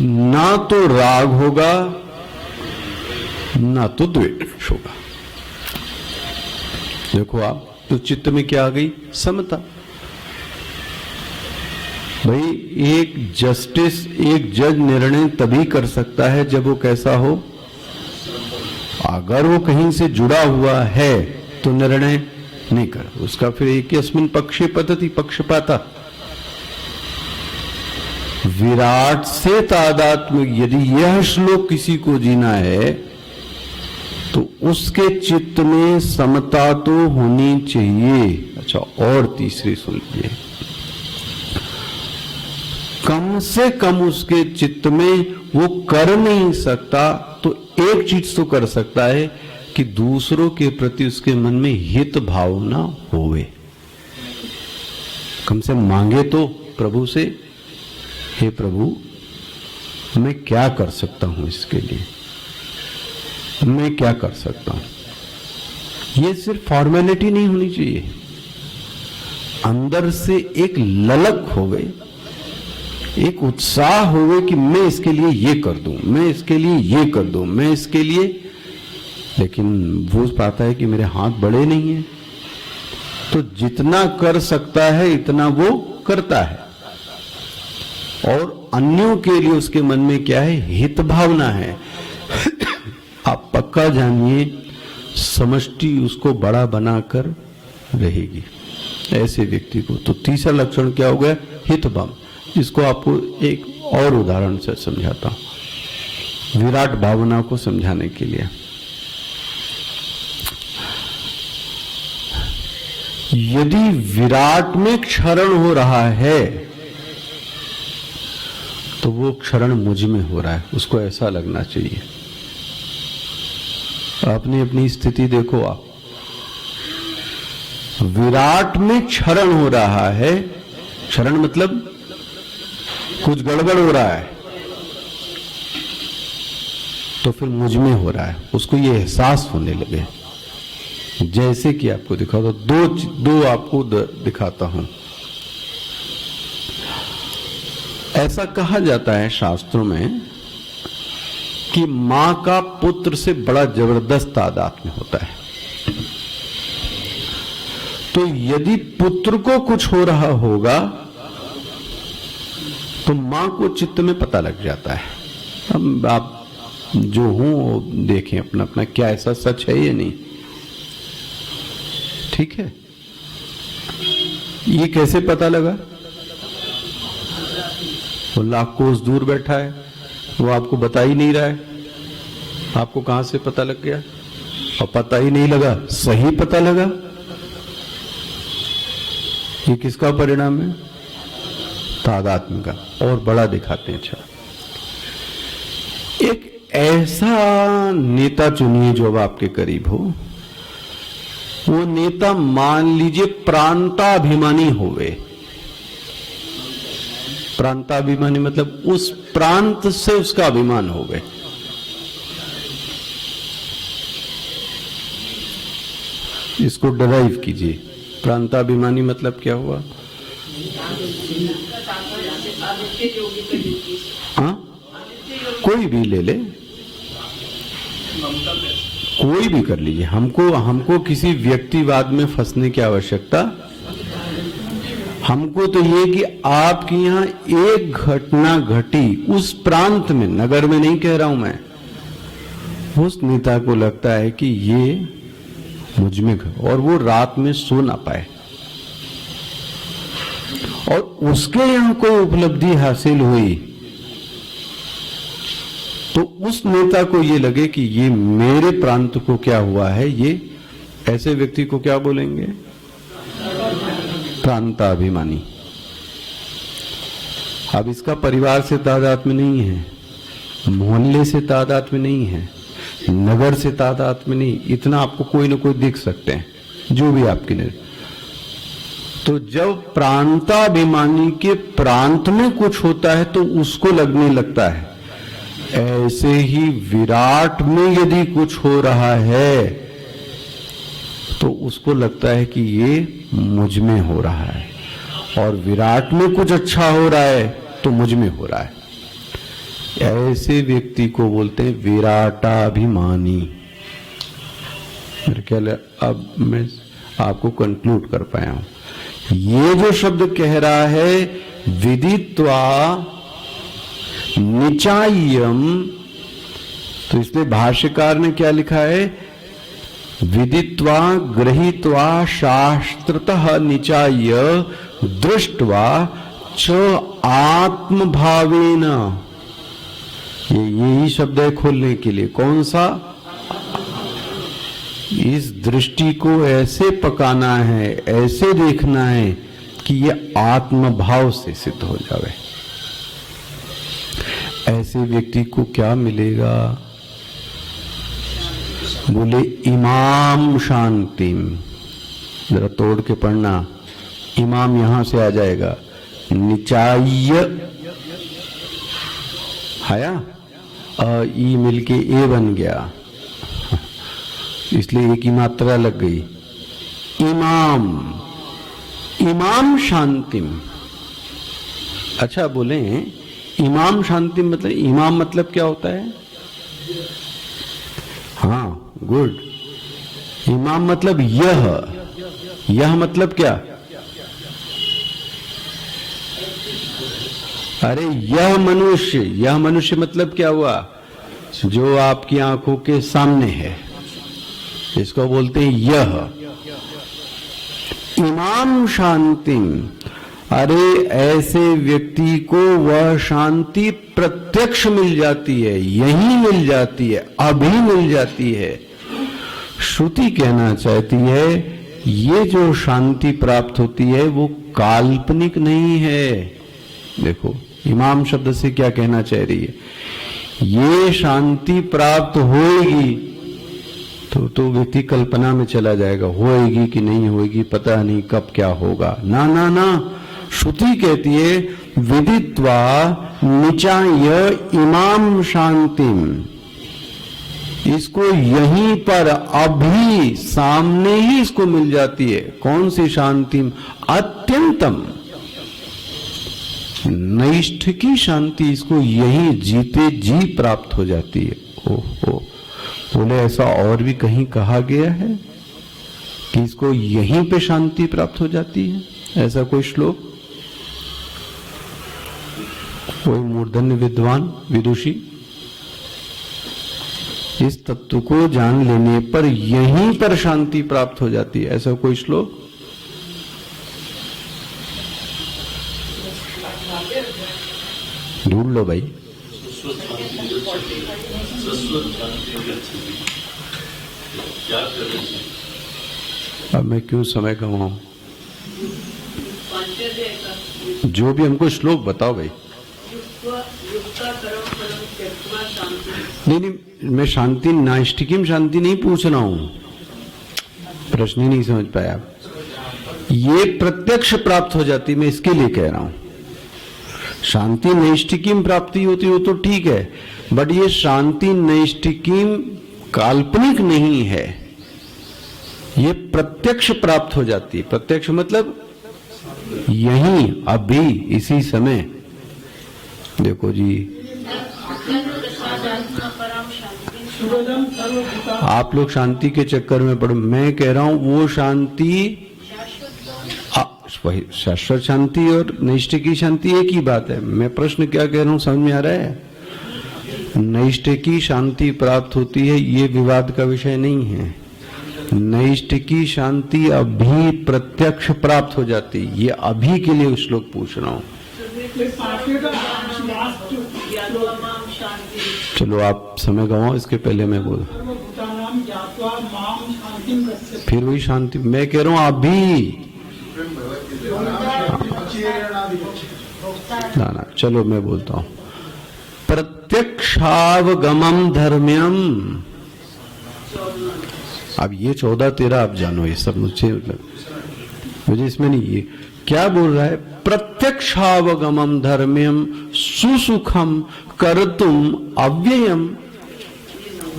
ना तो राग होगा ना तो द्वेष होगा। देखो आप, तो चित्त में क्या आ गई, समता। भाई एक जस्टिस, एक जज निर्णय तभी कर सकता है जब वो कैसा हो, अगर वो कहीं से जुड़ा हुआ है तो निर्णय नहीं कर, उसका फिर एक अस्मिन पक्षे पद्धति पक्षपाता। विराट से तादात्म्य, यदि यह श्लोक किसी को जीना है तो उसके चित्त में समता तो होनी चाहिए। अच्छा, और तीसरी सुन लीजिए, कम से कम उसके चित्त में वो कर नहीं सकता तो एक चीज तो कर सकता है कि दूसरों के प्रति उसके मन में हित भावना होवे। कम से मांगे तो प्रभु से, हे प्रभु मैं क्या कर सकता हूं इसके लिए, मैं क्या कर सकता हूं। ये सिर्फ फॉर्मेलिटी नहीं होनी चाहिए, अंदर से एक ललक हो गई, एक उत्साह हो गए कि मैं इसके लिए ये कर दूं, मैं इसके लिए ये कर दूं, मैं इसके लिए। लेकिन वो पाता है कि मेरे हाथ बड़े नहीं हैं, तो जितना कर सकता है इतना वो करता है, और अन्यों के लिए उसके मन में क्या है, हित भावना है। आप पक्का जानिए समष्टि उसको बड़ा बनाकर रहेगी ऐसे व्यक्ति को। तो तीसरा लक्षण क्या हो गया, हित भाव, जिसको आपको एक और उदाहरण से समझाता हूं विराट भावना को समझाने के लिए। यदि विराट में क्षरण हो रहा है तो वो क्षरण मुझ में हो रहा है, उसको ऐसा लगना चाहिए। अपनी अपनी स्थिति देखो आप, विराट में क्षरण हो रहा है, क्षरण मतलब कुछ गड़बड़ हो रहा है, तो फिर मुझ में हो रहा है, उसको ये एहसास होने लगे। जैसे कि आपको दिखा दो आपको दिखाता हूं। ऐसा कहा जाता है शास्त्रों में कि मां का पुत्र से बड़ा जबरदस्त तादात्म्य होता है। तो यदि पुत्र को कुछ हो रहा होगा तो मां को चित्त में पता लग जाता है। अब आप जो हूं देखें अपना अपना, क्या ऐसा सच है या नहीं, ठीक है। ये कैसे पता लगा, वो लाख कोस दूर बैठा है, वो आपको बता ही नहीं रहा है, आपको कहां से पता लग गया? और पता ही नहीं लगा, सही पता लगा, ये किसका परिणाम है? तादात्म्य का। और बड़ा दिखाते हैं। अच्छा, एक ऐसा नेता चुनिए जो अब आपके करीब हो। वो नेता मान लीजिए प्रांताभिमानी होवे। प्रांताभिमानी मतलब उस प्रांत से उसका अभिमान होवे। इसको डराइव कीजिए। प्रांताभिमानी मतलब क्या हुआ? हाँ, कोई भी ले ले, कोई भी कर लीजिए। हमको किसी व्यक्तिवाद में फंसने की आवश्यकता। हमको तो ये कि आपके यहां एक घटना घटी उस प्रांत में, नगर में नहीं कह रहा हूं मैं, उस नेता को लगता है कि ये मुझ में, और वो रात में सो ना पाए, और उसके यहां कोई उपलब्धि हासिल हुई तो उस नेता को ये लगे कि ये मेरे प्रांत को क्या हुआ है। ये ऐसे व्यक्ति को क्या बोलेंगे? प्रांताभिमानी। अब इसका परिवार से तादात्म्य नहीं है, मोहल्ले से तादात्म्य नहीं है, नगर से तादात्म्य नहीं। इतना आपको कोई ना कोई दिख सकते हैं, जो भी आपकी नजर। तो जब प्रांताभिमानी के प्रांत में कुछ होता है तो उसको लगने लगता है। ऐसे ही विराट में यदि कुछ हो रहा है तो उसको लगता है कि ये मुझ में हो रहा है, और विराट में कुछ अच्छा हो रहा है तो मुझ में हो रहा है। ऐसे व्यक्ति को बोलते हैं विराटाभिमानी। मेरे ख्याल है अब मैं आपको कंक्लूड कर पाया हूं। ये जो शब्द कह रहा है विदित्वा निचाय्यम, तो इसमें भाष्यकार ने क्या लिखा है? विदित्वा गृहीत्वा शास्त्रतः निचाय्य दृष्ट्वा च आत्मभावेन। यही शब्द है खोलने के लिए। कौन सा? इस दृष्टि को ऐसे पकाना है, ऐसे देखना है कि ये आत्मभाव से सिद्ध हो जावे। ऐसे व्यक्ति को क्या मिलेगा? बोले इमाम शांतिम। जरा तोड़ के पढ़ना, इमाम यहां से आ जाएगा। निचाय्य आया, ई मिलके ए बन गया, इसलिए एक ही मात्रा लग गई। इमाम, इमाम शांतिम। अच्छा, बोले इमाम शांतिम मतलब, इमाम मतलब क्या होता है? हाँ, गुड। इमाम मतलब यह मतलब क्या? अरे यह मनुष्य मतलब क्या हुआ? जो आपकी आंखों के सामने है, इसको बोलते हैं यह। इमाम शांतिम, अरे ऐसे व्यक्ति को वह शांति प्रत्यक्ष मिल जाती है, यही मिल जाती है, अभी मिल जाती है। श्रुति कहना चाहती है ये जो शांति प्राप्त होती है वो काल्पनिक नहीं है। देखो, इमाम शब्द से क्या कहना चाह रही है? ये शांति प्राप्त होएगी तो व्यक्ति कल्पना में चला जाएगा, होएगी कि नहीं होएगी पता नहीं, कब क्या होगा। ना ना ना, श्रुति कहती है विदित्वा निचाय्य इमाम शांतिम। इसको यहीं पर अभी सामने ही इसको मिल जाती है। कौन सी शांतिम? अत्यंतम नैष्ठ की शांति इसको यही जीते जी प्राप्त हो जाती है। ओहो, बोले ऐसा और भी कहीं कहा गया है कि इसको यहीं पे शांति प्राप्त हो जाती है? ऐसा कोई श्लोक? कोई मूर्धन्य विद्वान विदुषी इस तत्व को जान लेने पर यहीं पर शांति प्राप्त हो जाती है, ऐसा कोई श्लोक? ढूंढ लो भाई। शाश्वत शांति गच्छति, शाश्वत शांति गच्छति। क्या करना चाहिए? अब मैं क्यों समय गवाऊं? पांचवें का जो भी हमको श्लोक बताओ भाई। युक्ता कर्म फलम त्यक्त्वा शांति। नहीं, मैं शांति नास्तिकीम शांति नहीं पूछ रहा हूं, प्रश्न ही नहीं समझ पाया आप। ये प्रत्यक्ष प्राप्त हो जाती, मैं इसके लिए कह रहा हूं। शांति नैष्टिकीम प्राप्ति होती हो तो ठीक है, बट ये शांति नैष्टिकीम काल्पनिक नहीं है, ये प्रत्यक्ष प्राप्त हो जाती है। प्रत्यक्ष मतलब यहीं अभी इसी समय। देखो जी, सुखदम सर्वभूता आप लोग शांति के चक्कर में पड़ो, मैं कह रहा हूं वो शांति वही शाश्वत शांति और नैष्ठिकी शांति एक ही बात है। मैं प्रश्न क्या कह रहा हूं समझ में आ रहा है? नैष्ठिकी शांति प्राप्त होती है, ये विवाद का विषय नहीं है। नैष्ठिकी शांति अभी प्रत्यक्ष प्राप्त हो जाती, ये अभी के लिए श्लोक पूछ रहा हूं। आगे का लास्ट ज्ञात्वा शांति। चलो आप समय गवाओ, इसके पहले मैं बोल, सर्वभूतानां ज्ञात्वा मां शांतिं गच्छति। फिर वही शांति मैं कह रहा हूं अभी। ना चलो मैं बोलता हूं, प्रत्यक्षावगमम धर्म्यम। अब ये 14-13 आप जानो, ये सब मुझसे मतलब मुझे इसमें नहीं, ये क्या बोल रहा है? प्रत्यक्षावगमम धर्म्यम सुसुखम कर्तुम अव्ययम।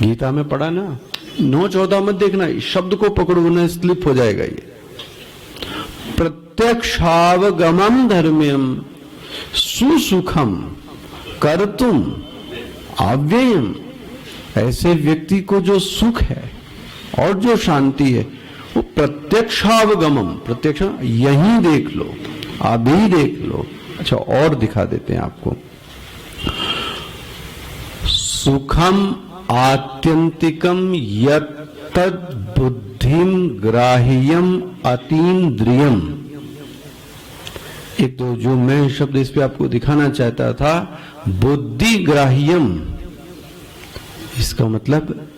गीता में पढ़ा ना, 9-14 मत देखना, इस शब्द को पकड़ो ना, स्लिप हो जाएगा ये। प्रत्यक्षावगमम धर्म्यम सुसुखम कर्तुम अव्ययम। ऐसे व्यक्ति को जो सुख है और जो शांति है वो प्रत्यक्षावगमम, प्रत्यक्ष यहीं देख लो, अभी देख लो। अच्छा और दिखा देते हैं आपको। सुखम आत्यंतिकम यत्तद् बुद्धिम ग्राह्यम अतीन्द्रियम। एक तो जो मैं शब्द इस पे आपको दिखाना चाहता था, बुद्धि ग्राह्यम, इसका मतलब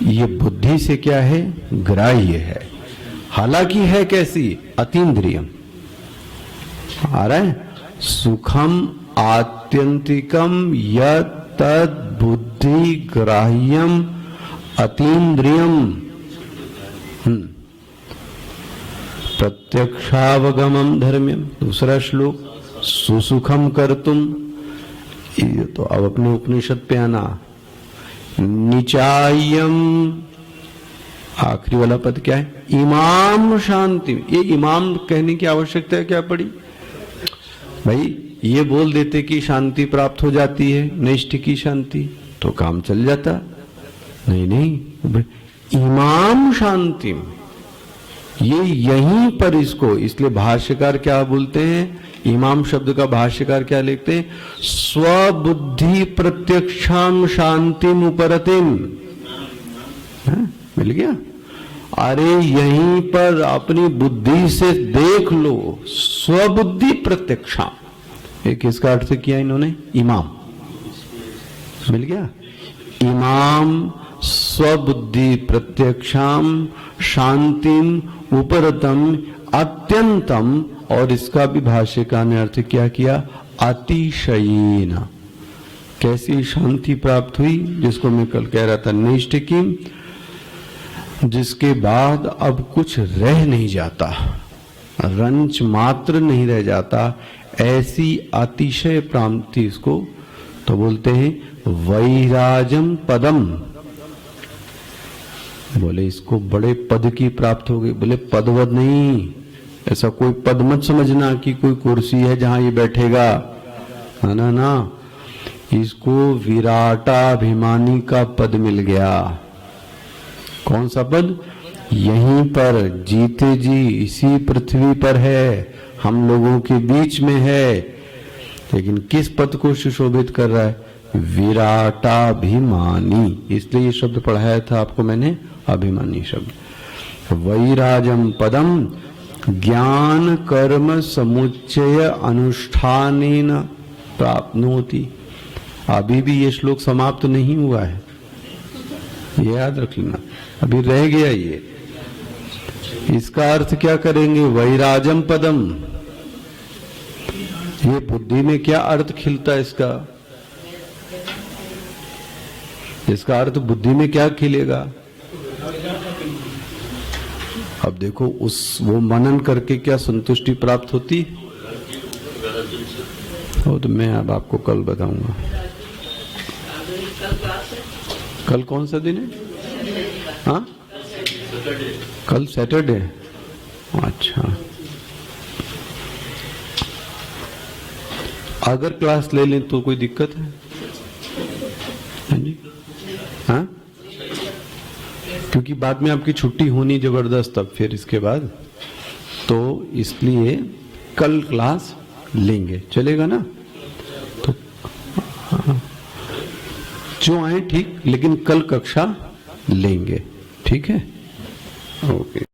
ये बुद्धि से क्या है? ग्राह्य है। हालांकि है कैसी? अतीन्द्रियम। आ रहा है? सुखम आत्यंतिकम यत्तद् बुद्धि ग्राह्यम अतीन्द्रियम। प्रत्यक्षावगमम धर्म्यम। दूसरा श्लोक, सुसुखम कर्तुम। ये तो अब अपने उपनिषद पे आना। निचायम, आखिरी वाला पद क्या है? इमाम शांति। ये इमाम कहने की आवश्यकता क्या पड़ी भाई? ये बोल देते कि शांति प्राप्त हो जाती है, नैष्ठिकी शांति, तो काम चल जाता। नहीं नहीं, इमाम शांति, ये यहीं पर इसको, इसलिए भाष्यकार क्या बोलते हैं? इमाम शब्द का भाष्यकार क्या लिखते हैं? स्वबुद्धि प्रत्यक्षाम शांतिम उपरतिम। मिल गया? अरे यहीं पर अपनी बुद्धि से देख लो, स्वबुद्धि प्रत्यक्षाम। एक इसका अर्थ किया इन्होंने इमाम। मिल गया? इमाम स्वबुद्धि प्रत्यक्षाम शांतिम उपरतम अत्यंतम। और इसका भी भाष्यकार ने अर्थ क्या किया? अतिशयेन। कैसी शांति प्राप्त हुई? जिसको मैं कल कह रहा था नैष्ठिकी, जिसके बाद अब कुछ रह नहीं जाता, रंच मात्र नहीं रह जाता, ऐसी अतिशय प्राप्ति इसको तो बोलते हैं वैराजम पदम। बोले इसको बड़े पद की प्राप्त हो गई। बोले पदवद नहीं, ऐसा कोई पद मत समझना कि कोई कुर्सी है जहां ये बैठेगा, ना ना, इसको विराटाभिमानी का पद मिल गया। कौन सा पद? यहीं पर जीते जी इसी पृथ्वी पर है, हम लोगों के बीच में है, लेकिन किस पद को सुशोभित कर रहा है? विराटाभिमानी। इसलिए ये शब्द पढ़ाया था आपको मैंने, अभिमानी शब्द। वैराजम पदम ज्ञान कर्म समुच्चय अनुष्ठानेन प्राप्नोति। अभी भी ये श्लोक समाप्त नहीं हुआ है, ये याद रख लेना, अभी रह गया ये। इसका अर्थ क्या करेंगे? वैराजम पदम। ये बुद्धि में क्या अर्थ खिलता है इसका? इसका अर्थ बुद्धि में क्या खिलेगा? अब देखो, वो मनन करके क्या संतुष्टि प्राप्त होती? वो तो मैं अब आपको कल बताऊंगा। कल कौन सा दिन है? हाँ, कल सैटरडे। अच्छा, अगर क्लास ले लें तो कोई दिक्कत है? हाँ जी, हाँ, क्योंकि बाद में आपकी छुट्टी होनी जबरदस्त अब फिर इसके बाद, तो इसलिए कल क्लास लेंगे, चलेगा ना? तो जो आए ठीक, लेकिन कल कक्षा लेंगे, ठीक है? ओके।